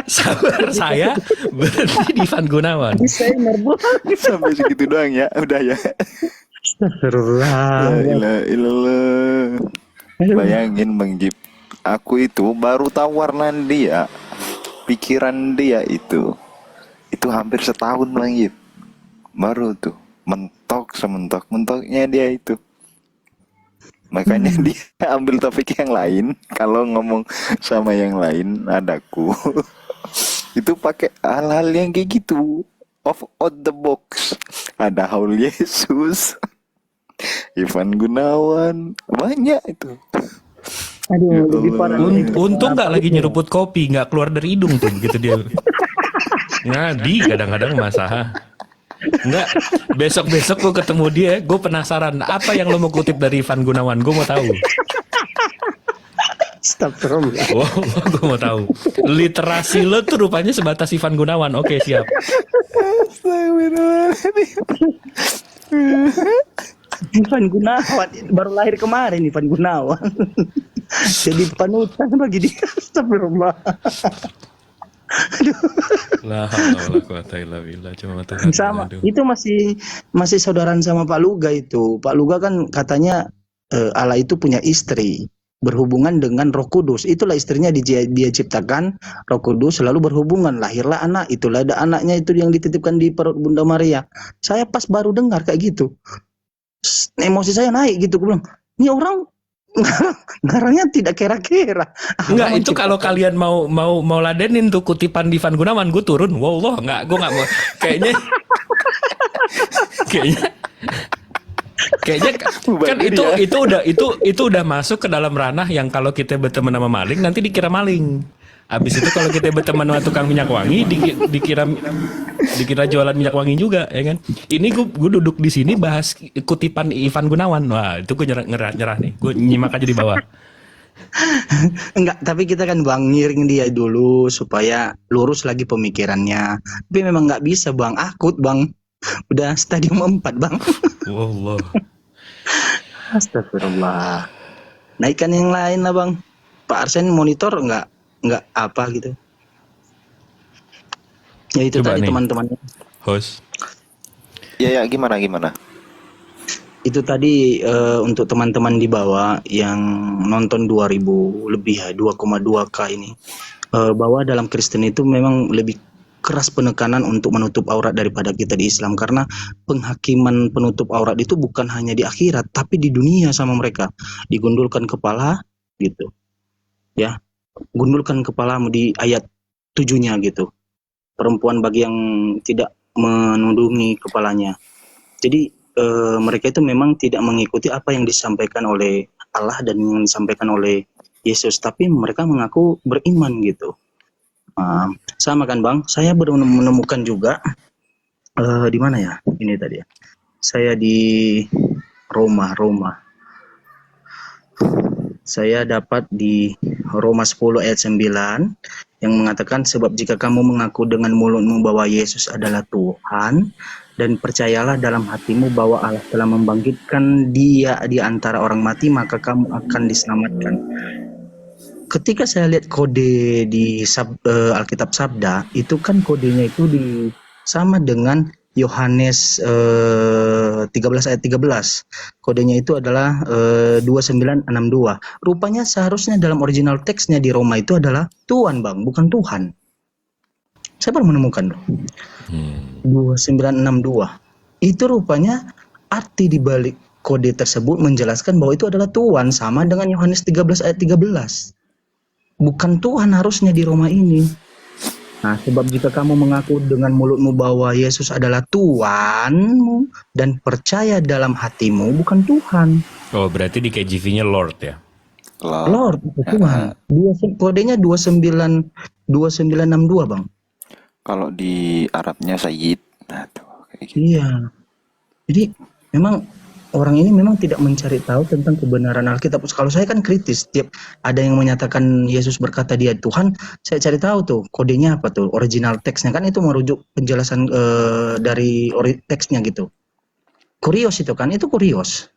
Sabar saya berhenti di Ivan Gunawan. Saya nerbu. Sampai segitu doang ya. Udah ya. Astagfirullah. La ilaha illallah. Bayangin Bang Jip, aku itu baru tahu warna dia, pikiran dia itu hampir setahun Bang Jip. Baru tuh mentoknya dia itu. Makanya dia ambil topik yang lain. Kalau ngomong sama yang lain, adaku itu pakai hal-hal yang kayak gitu, out the box. Ada Haul Yesus, Ivan Gunawan, banyak itu. Aduh, lebih parah. Untung nggak lagi nyeruput kopi, nggak keluar dari hidung tuh gitu dia. Ngadi kadang-kadang Mas Aha. Enggak, besok gue ketemu dia, gue penasaran apa yang lo mau kutip dari Ivan Gunawan, gue mau tahu. Astagfirullah. Wow, gue mau tahu. Literasi lo tuh rupanya sebatas Ivan Gunawan. Oke, siap. Ivan Gunawan baru lahir kemarin Ivan Gunawan. Jadi panutan bagi dia. Astagfirullah. La haula wala quwata illa billah. Cuma Tuhan. Sama. Aduh. Itu masih saudaraan sama Pak Luga itu. Pak Luga kan katanya Allah itu punya istri berhubungan dengan Roh Kudus. Itulah istrinya dia ciptakan Roh Kudus selalu berhubungan. Lahirlah anak. Itulah ada anaknya itu yang dititipkan di perut Bunda Maria. Saya pas baru dengar kayak gitu. Emosi saya naik gitu. Gue bilang, ini orang ngarangnya tidak kira-kira. Enggak, itu kalau kalian mau ladenin tuh kutipan di Ivan Gunawan, gue turun. Wow, loh, enggak, gue enggak mau. Kayaknya kan itu udah masuk ke dalam ranah yang kalau kita berteman sama maling nanti dikira maling. Habis itu kalau kita berteman sama tukang minyak wangi dikira jualan minyak wangi juga, ya kan? Ini gue duduk di sini bahas kutipan Ivan Gunawan. Wah, itu gue nyerah nih. Gue nyimak aja di bawah. Enggak, tapi kita kan bang ngiring dia dulu supaya lurus lagi pemikirannya. Tapi memang nggak bisa bang, akut bang. Udah stadium 4 bang. Wallah. Astagfirullah. Naikkan yang lain lah bang. Pak Arsen monitor nggak apa gitu. Ya itu Coba tadi nih, teman-teman. Host. Ya gimana gimana? Itu tadi untuk teman-teman di bawah yang nonton 2000 lebih ya, 2,2K ini. Bahwa dalam Kristen itu memang lebih keras penekanan untuk menutup aurat daripada kita di Islam, karena penghakiman penutup aurat itu bukan hanya di akhirat tapi di dunia sama mereka. Digundulkan kepala gitu. Ya, gundulkan kepalamu di ayat 7-nya gitu. Perempuan bagi yang tidak menundungi kepalanya. Jadi mereka itu memang tidak mengikuti apa yang disampaikan oleh Allah dan yang disampaikan oleh Yesus, tapi mereka mengaku beriman gitu. Sama kan Bang, saya baru menemukan juga di mana ya ini tadi ya. Saya di Roma. Saya dapat di Roma 10 ayat 9 yang mengatakan, sebab jika kamu mengaku dengan mulutmu bahwa Yesus adalah Tuhan dan percayalah dalam hatimu bahwa Allah telah membangkitkan dia di antara orang mati, maka kamu akan diselamatkan. Ketika saya lihat kode di Alkitab Sabda, itu kan kodenya itu sama dengan Yohanes 13 ayat 13. Kodenya itu adalah 2962. Rupanya seharusnya dalam original teksnya di Roma itu adalah Tuhan Bang, bukan Tuhan. Saya baru menemukan 2962. Itu rupanya arti di balik kode tersebut menjelaskan bahwa itu adalah Tuhan, sama dengan Yohanes 13 ayat 13. Bukan Tuhan harusnya di Roma ini. Nah, sebab jika kamu mengaku dengan mulutmu bahwa Yesus adalah Tuhanmu dan percaya dalam hatimu, bukan Tuhan. Oh, berarti di KJV-nya Lord ya? Lord itu Tuhan. Kodenya 2962 Bang. Kalau di Arabnya Sayyid. Nah, tuh, kayak gitu. Iya. Jadi memang orang ini memang tidak mencari tahu tentang kebenaran Alkitab. Kalau saya kan kritis, setiap ada yang menyatakan Yesus berkata dia Tuhan, saya cari tahu tuh kodenya apa tuh, original teksnya, kan itu merujuk penjelasan dari teksnya gitu. Kurios itu kan, itu kurios.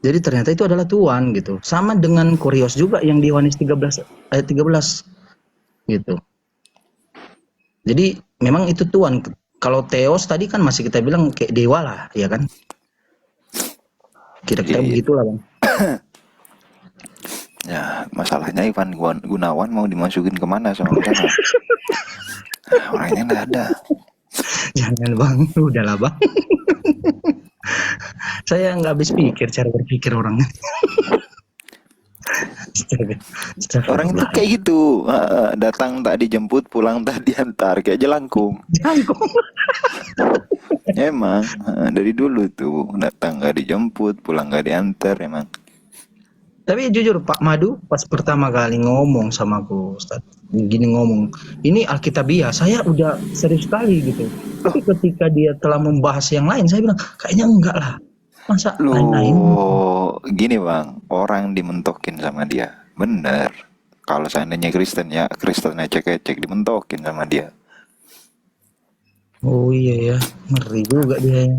Jadi ternyata itu adalah Tuhan gitu. Sama dengan kurios juga yang di Yohanes 13 ayat 13 gitu. Jadi memang itu Tuhan. Kalau Theos tadi kan masih kita bilang kayak dewa lah, ya kan? Kira-kira begitulah Bang. Ya, masalahnya Ivan Gunawan mau dimasukin kemana sama mereka? Orangnya nggak ada. Jangan Bang, udahlah Bang. Saya nggak habis pikir cara berpikir orangnya. Orang itu kayak gitu, datang tak dijemput, pulang tak diantar, kayak jelangkung. Emang dari dulu tuh datang nggak dijemput, pulang nggak diantar emang. Tapi jujur Pak Madu pas pertama kali ngomong sama aku, Ustaz, gini ngomong, ini Alkitabiah, saya udah serius sekali gitu. Tapi ketika dia telah membahas yang lain, saya bilang kayaknya enggak lah. Masa lain-lain? Gini Bang, orang dimentokin sama dia, bener. Kalau seandainya Kristen ya, Kristen ecek-ecek dimentokin sama dia. Oh iya ya, ngeri juga dia.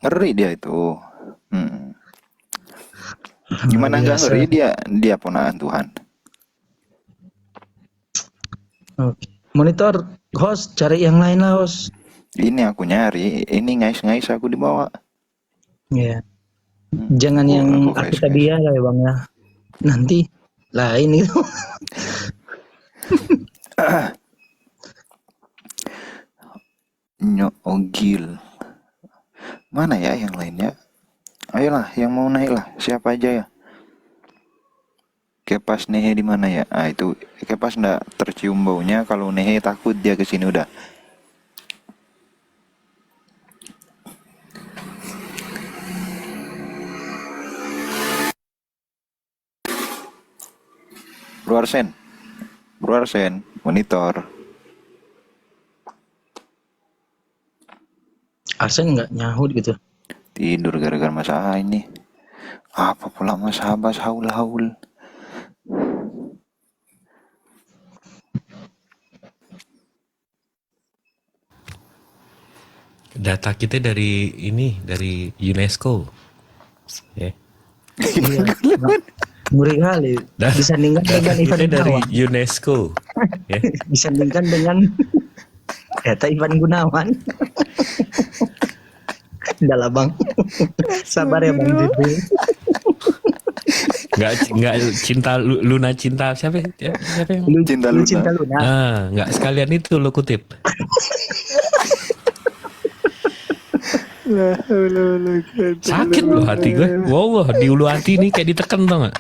Ngeri dia itu. Gimana nggak ngeri, dia ponakan Tuhan. Oke. Monitor host, cari yang lain lah host. Ini aku nyari, ini ngais-ngais aku dibawa. Ya. Jangan yang Alkitabiah lah ya Bang ya. Nanti lain itu. Nyok Ogil. Mana ya yang lainnya? Ayolah, yang mau naik lah. Siapa aja ya? Kepas Nehe di mana ya? Itu Kepas ndak tercium baunya. Kalau Nehe takut dia kesini udah. Bro Arsen, monitor. Arsen nggak nyahut gitu. Tidur gara-gara masalah ini. Apa pula masalah haul-haul. Data kita dari UNESCO. Ya. Ngeri kali. Disandingkan dengan Data Ivan kita dari Gunawan. UNESCO. Ya. Disandingkan dengan data Ivan Gunawan. Udah lah bang. Sabar ya bang Jibril. Nggak cinta Luna cinta siapa? Siapa yang? Cinta Lu Luna. cinta Luna. Nggak sekalian itu lo kutip. Sakit loh hati gue. Wow, di ulu hati ini kayak ditekan tau nggak?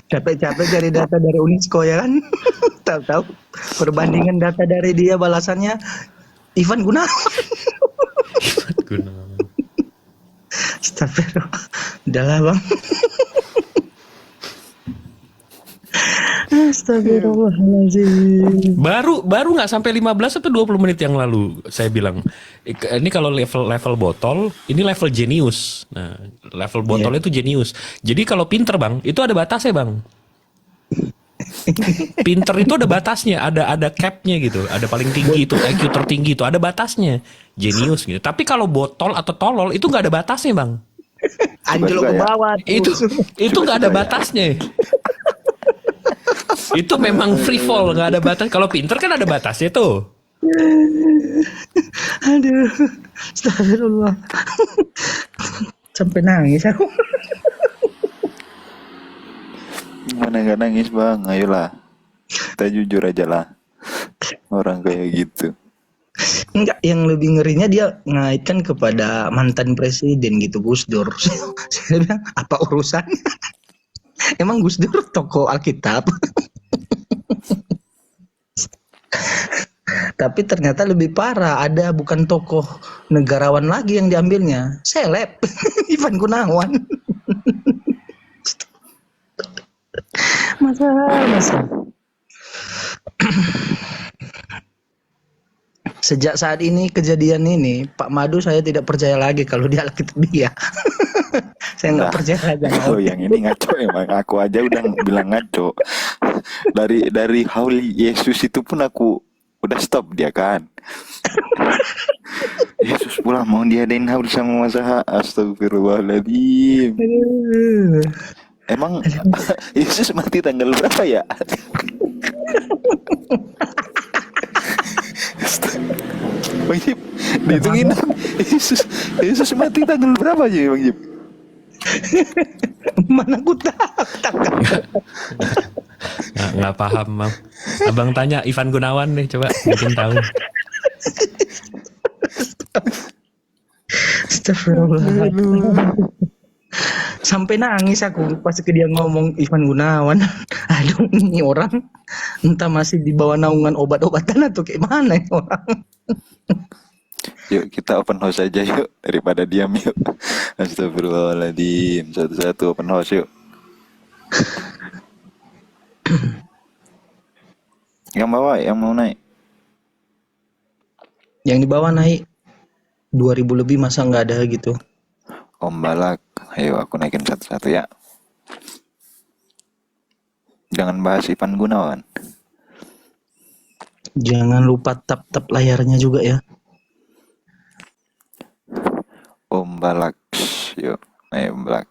Capek-capek cari data dari UNESCO ya kan. Tahu-tahu perbandingan data dari dia balasannya Ivan Gunawan. Astagfirullah. Udahlah bang. Astagfirullahaladzim. Baru nggak sampai 15 atau 20 menit yang lalu saya bilang ini kalau level botol ini level jenius. Nah, level botol itu jenius. Jadi kalau pinter bang itu ada batasnya bang. Pinter itu ada batasnya, ada capnya gitu, ada paling tinggi itu IQ tertinggi itu ada batasnya, jenius gitu. Tapi kalau botol atau tolol itu nggak ada batasnya bang. Anjlok ke bawah. Itu nggak ada batasnya. Itu memang free fall, nggak ada batas. Kalau pinter kan ada batasnya tuh. Aduh, astagfirullah. Sampai nangis aku. Mana gak nangis bang, ayolah. Kita jujur aja lah. Orang kayak gitu. Enggak, yang lebih ngerinya dia ngaitkan kepada mantan presiden gitu, Gus Dur. Saya bilang, apa urusan? Emang Gus Dur tokoh Alkitab? Tapi ternyata lebih parah, ada bukan tokoh negarawan lagi yang diambilnya, seleb. Ivan Gunawan. Masa. Sejak saat ini kejadian ini, Pak Madu saya tidak percaya lagi kalau dia Alkitab dia. Saya nggak percaya lagi. Kalau yang ini ngaco emang, aku aja udah bilang ngaco. Dari hauli Yesus itu pun aku udah stop dia kan. Yesus pula mau diadain haul sama Masaha. Astagfirullahaladzim. Emang Yesus mati tanggal berapa ya? Bang Jip, dihitungin Yesus mati tanggal berapa aja Bang Jip? Mana aku tahu. Nggak paham bang. Abang tanya Ivan Gunawan nih, coba mungkin tahu. Astagfirullah. Sampai nangis aku pas dia ngomong Ivan Gunawan. Aduh, ini orang entah masih di bawah naungan obat-obatan atau kayak mana ya orang. Yuk kita open house aja yuk, daripada diam yuk. Astagfirullahaladzim. Satu-satu open house yuk. Yang bawa, yang mau naik. Yang di bawah naik 2000 lebih, masa nggak ada gitu. Om Balak, ayo aku naikin satu-satu ya. Jangan bahas Ivan Gunawan. Jangan lupa tap-tap layarnya juga ya. Om Balak, yuk, ayo Om Balak.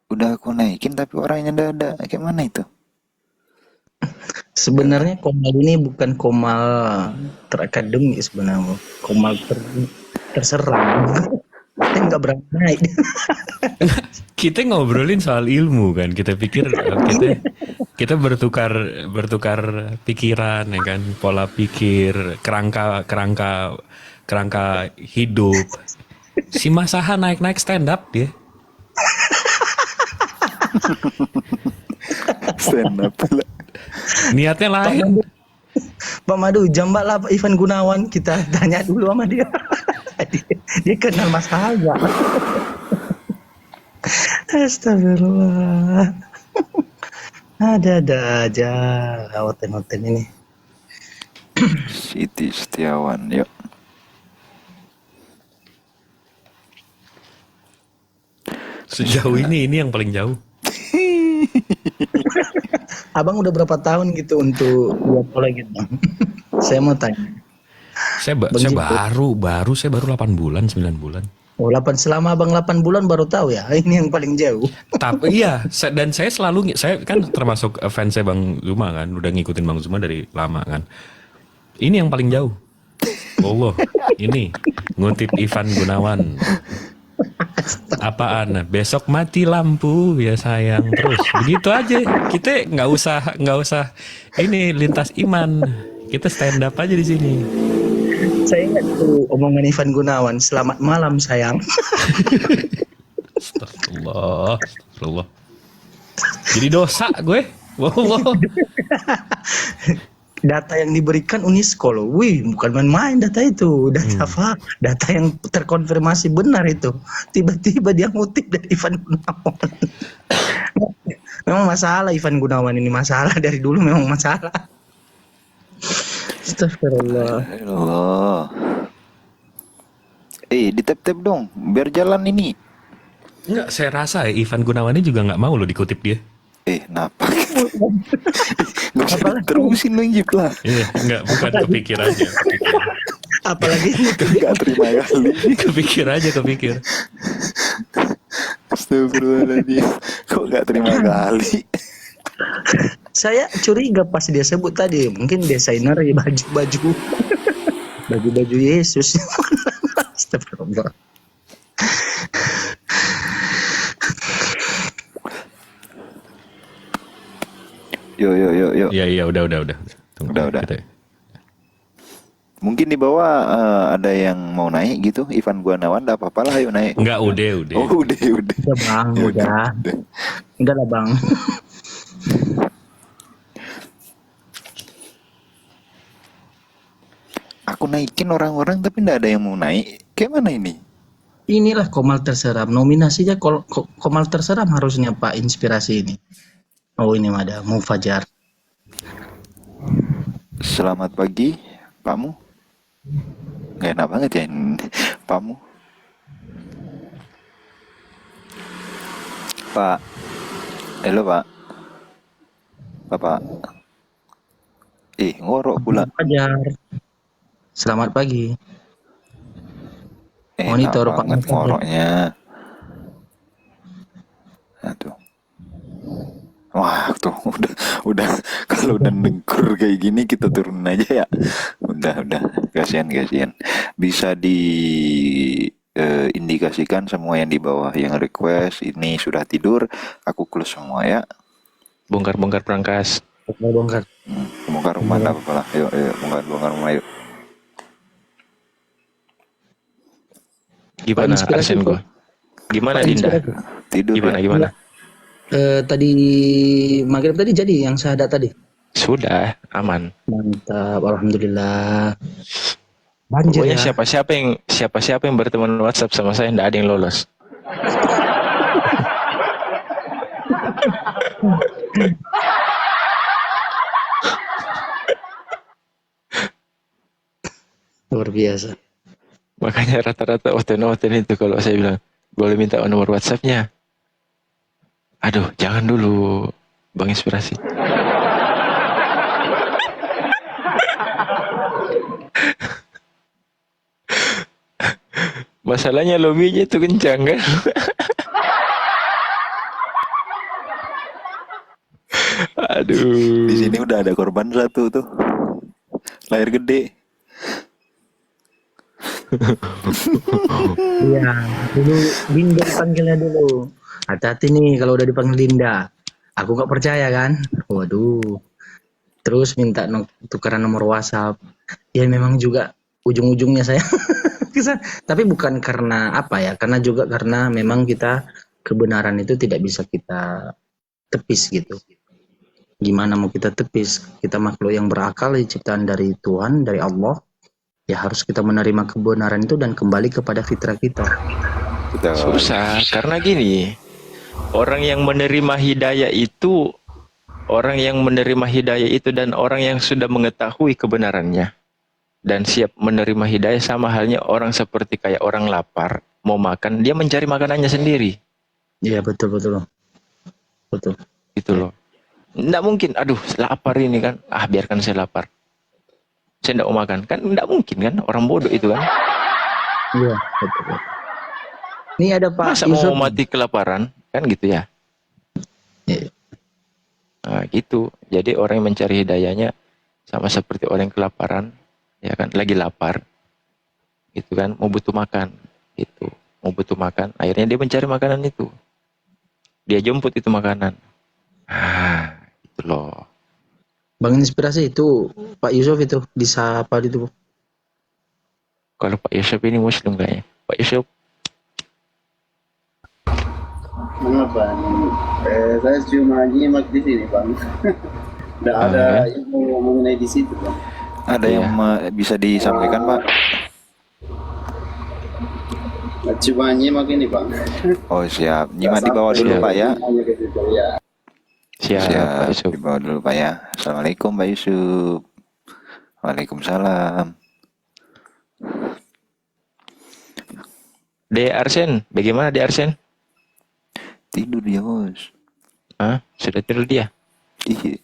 Udah aku naikin tapi orangnya udah ada. Kayak mana itu? Sebenarnya Komal ini bukan Komal terakademik sebenarnya. Komal terserang. Kita nggak berani naik. Kita ngobrolin soal ilmu kan. Kita pikir kita bertukar pikiran ya kan, pola pikir, kerangka hidup. Si Masaha naik stand up dia. Stand up lah. Niatnya lain. Pak Madu, jambak lah Pak Ivan Gunawan. Kita tanya dulu sama dia. Dia kenal Mas Haga. Astagfirullah. Ada aja hotel-hotel ini. Siti Setiawan, yuk. Sejauh ini yang paling jauh. Abang udah berapa tahun gitu untuk buat pola gitu? Saya mau tanya. Saya baru 8 bulan, 9 bulan. Oh, selama abang 8 bulan baru tahu ya. Ini yang paling jauh. Tapi iya, dan saya selalu, saya kan termasuk fansnya Bang Zuma kan, udah ngikutin Bang Zuma dari lama kan. Ini yang paling jauh. Allah, ini ngutip Ivan Gunawan. Apaan? Besok mati lampu ya sayang, terus begitu aja. Kita nggak usah ini lintas iman. Kita stand up aja di sini. Saya ingat tuh omongan Ivan Gunawan, selamat malam sayang. Astagfirullah, astagfirullah. Jadi dosa gue. Wallah. Data yang diberikan UNESCO loh. Wih, bukan main-main data itu. Data apa? Data yang terkonfirmasi benar itu. Tiba-tiba dia ngutip dari Ivan Gunawan. Memang masalah Ivan Gunawan ini, masalah dari dulu memang masalah. Astagfirullah. Allah. Ditep-tep dong, biar jalan ini. Enggak, saya rasa ya Ivan Gunawan ini juga nggak mau lo dikutip dia. Napa? Gak usah terusin lo Jip lah. Iya, enggak, bukan kepikir aja. Apalagi Gak terima kali. Kepikir. Astagfirullahaladzim. Kok gak terima kali? saya curiga pas dia sebut tadi, mungkin desainer ya baju-baju. Baju-baju Yesus. Astagfirullah. Yo. Iya, udah. Tunggu, Udah. kita- Mungkin di bawah ada yang mau naik gitu. Ivan Gunawan, enggak apa-apa lah, ayo naik. Enggak, udah. Oh, udah. Udah bang, udah. Udah lah bang. Aku naikin orang-orang tapi enggak ada yang mau naik. Kayak mana ini? Inilah Komal Terseram. Nominasinya Komal Terseram harusnya Pak, inspirasi ini. Oh ini ada Mufajar. Selamat pagi, Pakmu. Gak enak banget ya ini, Pakmu. Pak. Halo, Pak. Bapak. Ngorok pula. Mufajar. Selamat pagi. Enak Monitor, Pak. banget ngoroknya. Aduh. Wah, tuh udah kalau udah dengkur kayak gini kita turun aja ya. Udah, kasihan. Bisa indikasikan semua yang di bawah yang request ini sudah tidur, aku close semua ya. Bongkar perangkas. Bongkar. Bongkar rumah enggak apa-apa lah. Yuk, bongkar rumah yuk. Gimana Inspirasi Arsen kok. gua? Gimana Pak, Dinda? inspirasi. Tidur. Gimana? Tadi maghrib tadi jadi yang syahadat tadi. Sudah, aman. Mantap, alhamdulillah. Banjir Pokoknya ya. siapa-siapa yang berteman WhatsApp sama saya enggak ada yang lolos. Luar biasa. Makanya rata-rata oten itu kalau saya bilang boleh minta nomor WhatsApp-nya. Aduh, jangan dulu, Bang Inspirasi. Masalahnya lobbynya itu kencang kan. Aduh. Di sini udah ada korban satu tuh. Lahir gede. Iya, dulu Dinda dipanggilnya dulu. Hati-hati nih kalau udah dipanggil Dinda. Aku nggak percaya kan. Waduh. Terus minta tukeran nomor WhatsApp. Ya memang juga ujung-ujungnya saya. Tapi bukan karena apa ya? Karena memang kita kebenaran itu tidak bisa kita tepis gitu. Gimana mau kita tepis? Kita makhluk yang berakal, ciptaan dari Tuhan, dari Allah. Ya harus kita menerima kebenaran itu dan kembali kepada fitrah kita. Susah, karena gini, orang yang menerima hidayah itu dan orang yang sudah mengetahui kebenarannya dan siap menerima hidayah sama halnya orang seperti kayak orang lapar mau makan, dia mencari makanannya sendiri. Iya betul. Gitu loh. Nggak mungkin, aduh lapar ini kan, biarkan saya lapar. Saya nggak mau makan, kan nggak mungkin kan, orang bodoh itu kan. Iya betul. Ini ada Pak Masa mau Yusuf. mati kelaparan? Kan gitu ya. Iya. Nah, gitu. Jadi orang yang mencari hidayahnya sama seperti orang yang kelaparan, ya kan, lagi lapar. Gitu kan, mau butuh makan. Gitu. Mau butuh makan, akhirnya dia mencari makanan itu. Dia jemput itu makanan. Gitu loh. Bang Inspirasi itu Pak Yusuf itu disapa itu. Kalau Pak Yusuf ini Muslim kayaknya. Pak Yusuf, Mengapa? Saya cuma nyimak di sini, Bang. Tidak ada ilmu mengenai di situ, Bang. Ada Iya. yang bisa disampaikan, Pak? Cuma nyimak ini, Bang. Oh, siap. Nyimak di bawah dulu, Siap. Pak ya. Hanya ke situ, ya. siap, Pak Siap, Yusuf. di bawah dulu, Pak ya. Assalamualaikum, Pak Yusuf. Waalaikumsalam. De Arsen, bagaimana De Arsen? Tidur dia, Bos. Hah? Sudah tidur dia? Iya.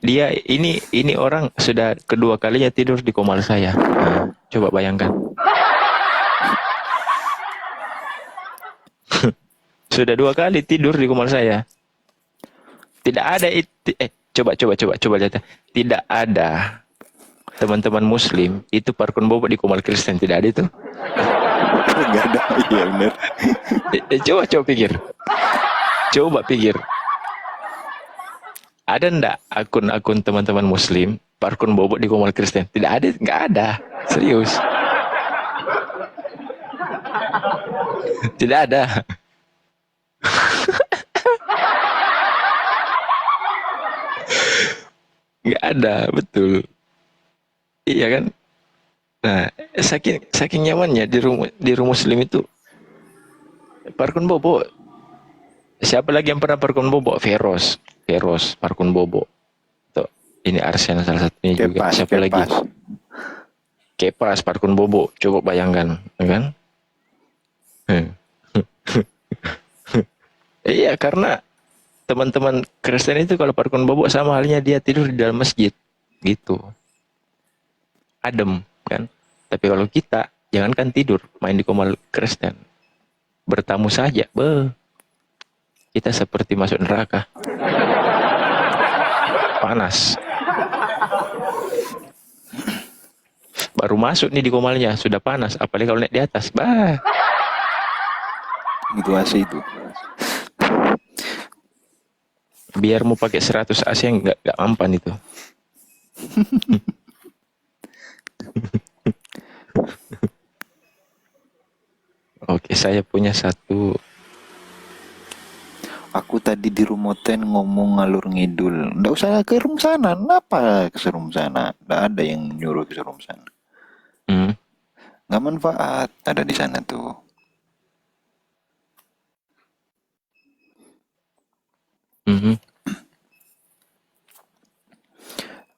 Dia ini orang sudah kedua kalinya tidur di komal saya. Nah, coba bayangkan. Sudah 2 kali tidur di komal saya. Tidak ada coba lihat. Tidak ada teman-teman Muslim itu parkun bobot di komal Kristen, tidak ada itu. Enggak ada. Iya, benar. Coba pikir. Coba pikir. Ada ndak akun-akun teman-teman Muslim parkun bobot di komal Kristen? Tidak ada, nggak ada. Serius. Tidak ada. Nggak ada, betul. Iya kan? Nah, saking nyamannya di rumah Muslim itu parkun bobo. Siapa lagi yang pernah parkun bobo? Veros parkun bobo. Tuh, ini Arsen salah satunya juga. Siapa lagi? Kepas parkun bobo. Coba bayangkan, ya kan? Iya, karena teman-teman Kristen itu kalau parkun bobo sama halnya dia tidur di dalam masjid, gitu. Adem, kan? Tapi kalau kita, jangankan tidur, main di komal Kristen, bertamu saja, kita seperti masuk neraka. Panas. Baru masuk nih di komalnya, sudah panas. Apalagi kalau naik di atas, Itu AC itu. biar mau pakai 100 AC nggak mampan itu. Oke, saya punya satu. Aku tadi di Rumoten ngomong ngalur ngidul. Nggak usah ke room sana. Kenapa ke room sana? Nggak ada yang nyuruh ke room sana. Nggak manfaat ada di sana tuh.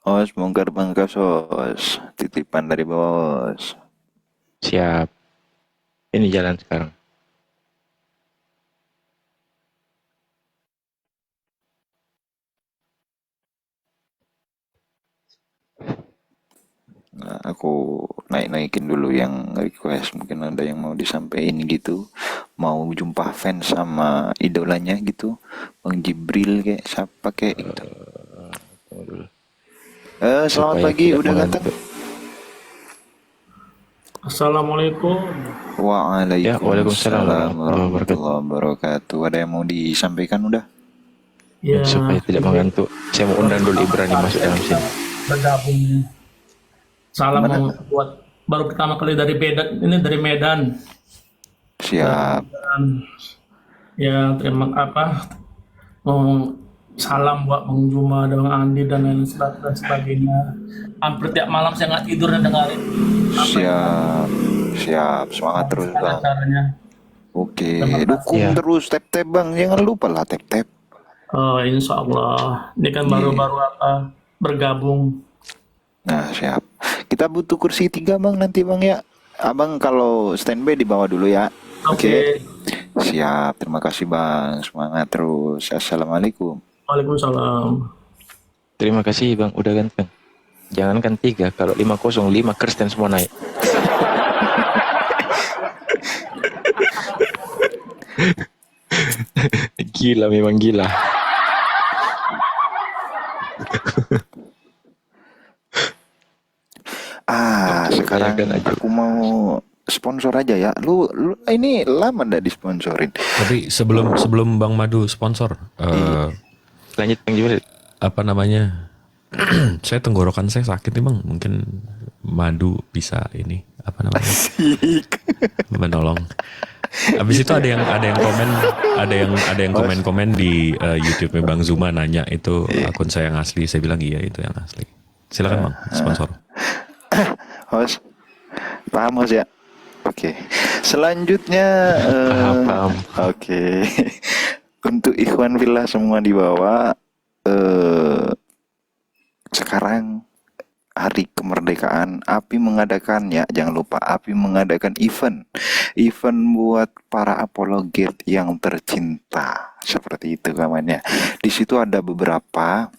Os, bongkar pangkas, Os. Titipan dari bos. Siap. Ini jalan sekarang. Nah, aku naikin dulu yang request. Mungkin ada yang mau disampaikan gitu. Mau jumpa fans sama idolanya gitu. Bang Jibril kayak siapa kayak gitu. Selamat Supaya pagi, tidak udah mengantuk. ganteng? Assalamualaikum. Ya, waalaikumsalam warahmatullahi wabarakatuh. Ada yang mau disampaikan udah? Ya, Supaya tidak mengantuk, saya mau undang dulu Ibrani masuk dalam sini. bergabung. Salam Mana? buat baru pertama kali dari Medan. Ini dari Medan. Siap. Dan, ya terima salam buat Bang Juma dan Bang Andi dan lain sebagainya. Hampir tiap malam saya nggak tidur dan dengerin Siap. Semangat terus, Bang. acaranya. Oke, Terima kasih. dukung Ya. terus tap-tap, Bang. Jangan lupa lah tap-tap. Insya Allah. Ini kan baru-baru bergabung. Nah, siap. Kita butuh kursi 3, Bang, nanti, Bang, ya. Abang kalau standby di bawah dulu ya. Oke. Siap. Terima kasih, Bang. Semangat terus. Assalamualaikum. Waalaikumsalam. Terima kasih Bang, udah ganteng. Jangankan 3, kalau 505 Kristen semua naik. Gila, memang gila. Sekarang Kebanyakan aja. aku mau sponsor aja ya. Lu ini lama ndak disponsorin? Tapi sebelum Bang Madu sponsor, Lanjut Bang gimana? apa namanya? Saya tenggorokan saya sakit nih Bang. Mungkin Madu bisa ini apa namanya? Menolong. Habis itu ada yang komen, ada yang komen di YouTube-nya Bang Zuma nanya itu akun saya yang asli. Saya bilang iya itu yang asli. Silakan Bang, sponsor. Host, paham host ya? Oke. Selanjutnya Paham. Oke. Untuk Ikhwan Villa semua di bawah, sekarang hari kemerdekaan, API mengadakan ya, jangan lupa API mengadakan event buat para apologet yang tercinta, seperti itu namanya. Di situ ada beberapa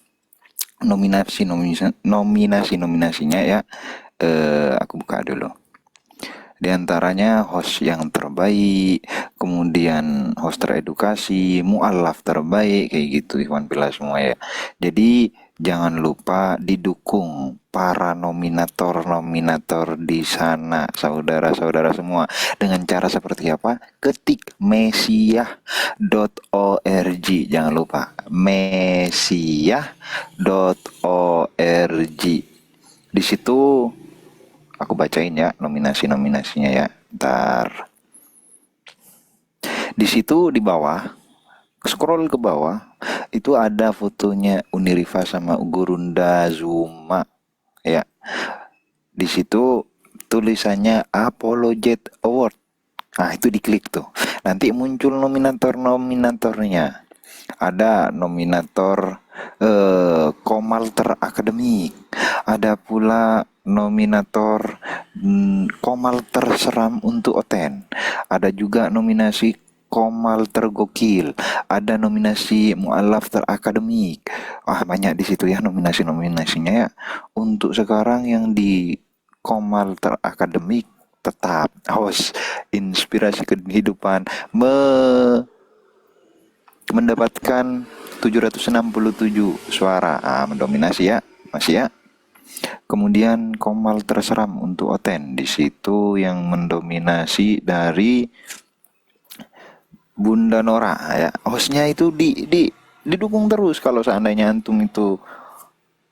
nominasinya ya. Aku buka dulu. Di antaranya host yang terbaik, kemudian host teredukasi, mualaf terbaik, kayak gitu Ikhwan Villa semua ya. Jadi jangan lupa didukung para nominator di sana, saudara-saudara semua. Dengan cara seperti apa? Ketik mesiah.org. Jangan lupa mesiah.org. Di situ aku bacain ya nominasinya ya. Ntar. Di situ di bawah, scroll ke bawah, itu ada fotonya Uniriva sama Gurunda Zuma ya. Di situ tulisannya Apologet Award. Nah, itu diklik tuh. Nanti muncul nominatornya. Ada nominator Komalter Akademik. Ada pula nominator Komalter Seram untuk Oten. Ada juga nominasi Komal tergokil, ada nominasi mualaf terakademik. Banyak di situ ya nominasinya ya. Untuk sekarang yang di Komal terakademik tetap host inspirasi kehidupan mendapatkan 767 suara, mendominasi ya, masih ya. Kemudian Komal terseram untuk Oten, di situ yang mendominasi dari Bunda Nora ya. Hostnya itu didukung terus. Kalau seandainya antum itu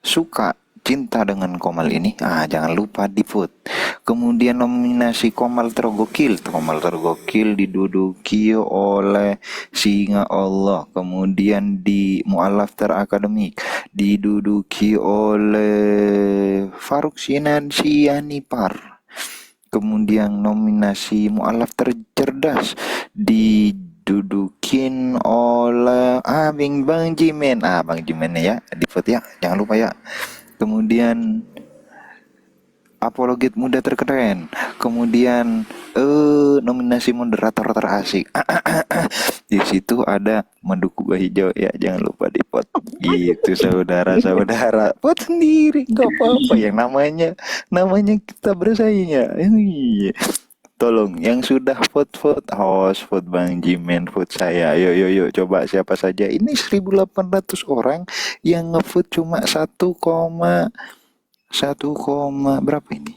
suka cinta dengan Komal ini, jangan lupa di vote. Kemudian nominasi Komal tergokil diduduki oleh Singa Allah. Kemudian di mualaf terakademik diduduki oleh Faruk Sianipar. Kemudian nominasi mualaf tercerdas didudukin oleh Bang Jimen. Bang Jimen ya, di vote ya, jangan lupa ya. Kemudian apologet muda terkeren. Kemudian nominasi moderator terasik. Di situ ada Manduku Hijau ya, jangan lupa di vote. Gitu saudara-saudara. Vote sendiri nggak apa-apa, yang namanya kita bersaing ya. Tolong yang sudah vote host, vote Bang Jimen, vote saya. Yuk coba siapa saja. Ini 1.800 orang yang ngevote cuma 1, berapa ini?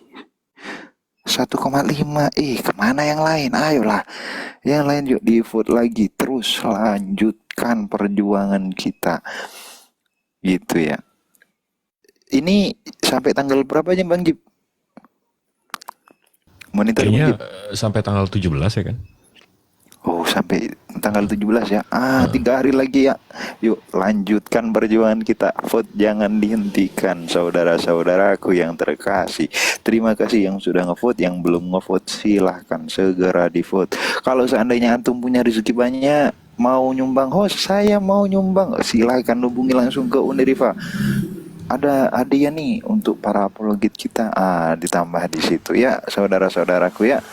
1,5. Kemana yang lain? Ayolah, yang lain yuk di vote lagi. Terus lanjutkan perjuangan kita. Gitu ya. Ini sampai tanggal berapa aja Bang Jip? Monitor Bang Kayaknya Jip? sampai tanggal 17 ya kan? Sampai tanggal 17 ya. 3 hari lagi ya. Yuk lanjutkan perjuangan kita. Vote jangan dihentikan, saudara-saudaraku yang terkasih. Terima kasih yang sudah ngevote, yang belum ngevote silahkan segera di vote. Kalau seandainya antum punya rezeki banyak, mau nyumbang host, saya mau nyumbang, silahkan hubungi langsung ke Uniriva. Ada hadiah nih untuk para apologet kita. Ditambah di situ ya, saudara-saudaraku ya.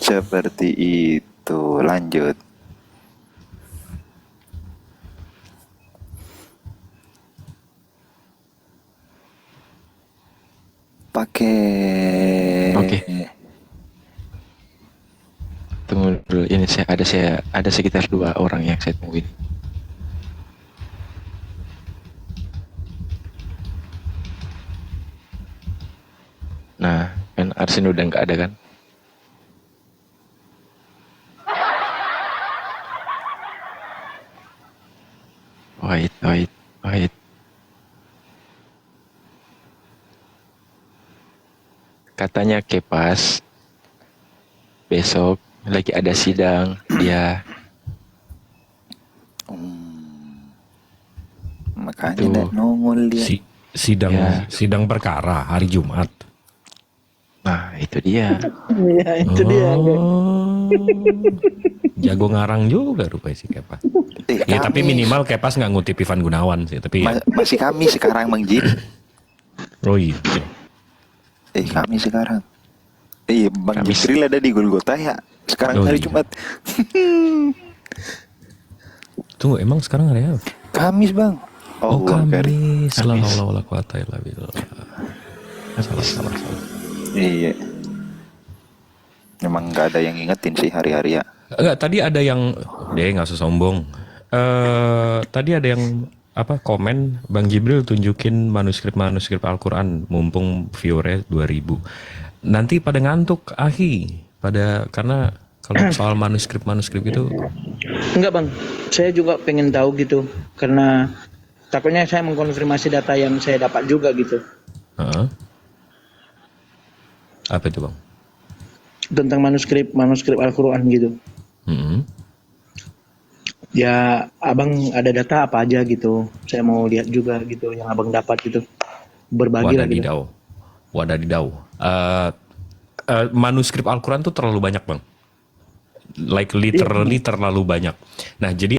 Seperti itu. Lanjut. Pakai. Oke. Tunggu dulu, ini ada sekitar 2 orang yang saya tungguin. Nah, kan Arsen udah nggak ada kan? Wait. Katanya Kepas besok lagi ada sidang dia. Makanya Tuh. nggak nongol dia. Sidang Ya. sidang perkara hari Jumat. Nah, itu dia. Iya, itu dia. Oh, jago ngarang juga rupanya si Kepas. Ya tapi minimal Kepas nggak ngutip Ivan Gunawan sih. Tapi ya. Masih kami sekarang Bang Jin. Oh iya. Kami sekarang. Iya, Bang Kami Jibril ada di Golgota ya. Sekarang Oh, hari iya. Jumat. Tunggu, emang sekarang hari apa? Kamis, Bang. Oh, Akbar. Kamis. La Kamis. haula wala quwata illa billah. Salah. Iya. Memang nggak ada yang ingetin sih hari-hari ya. Enggak, tadi ada yang nggak usah sombong. Tadi ada yang komen Bang Jibril tunjukin manuskrip Al-Qur'an mumpung viewernya 2000. Nanti pada ngantuk karena kalau soal manuskrip itu Enggak bang, saya juga pengen tahu gitu, karena takutnya saya mengkonfirmasi data yang saya dapat juga gitu apa itu Bang? tentang manuskrip Al-Quran gitu. Ya abang ada data apa aja gitu, saya mau lihat juga gitu yang abang dapat gitu, berbagi lah gitu. Wadadidau. Manuskrip Al-Quran tuh terlalu banyak Bang. Like literally terlalu banyak. Nah jadi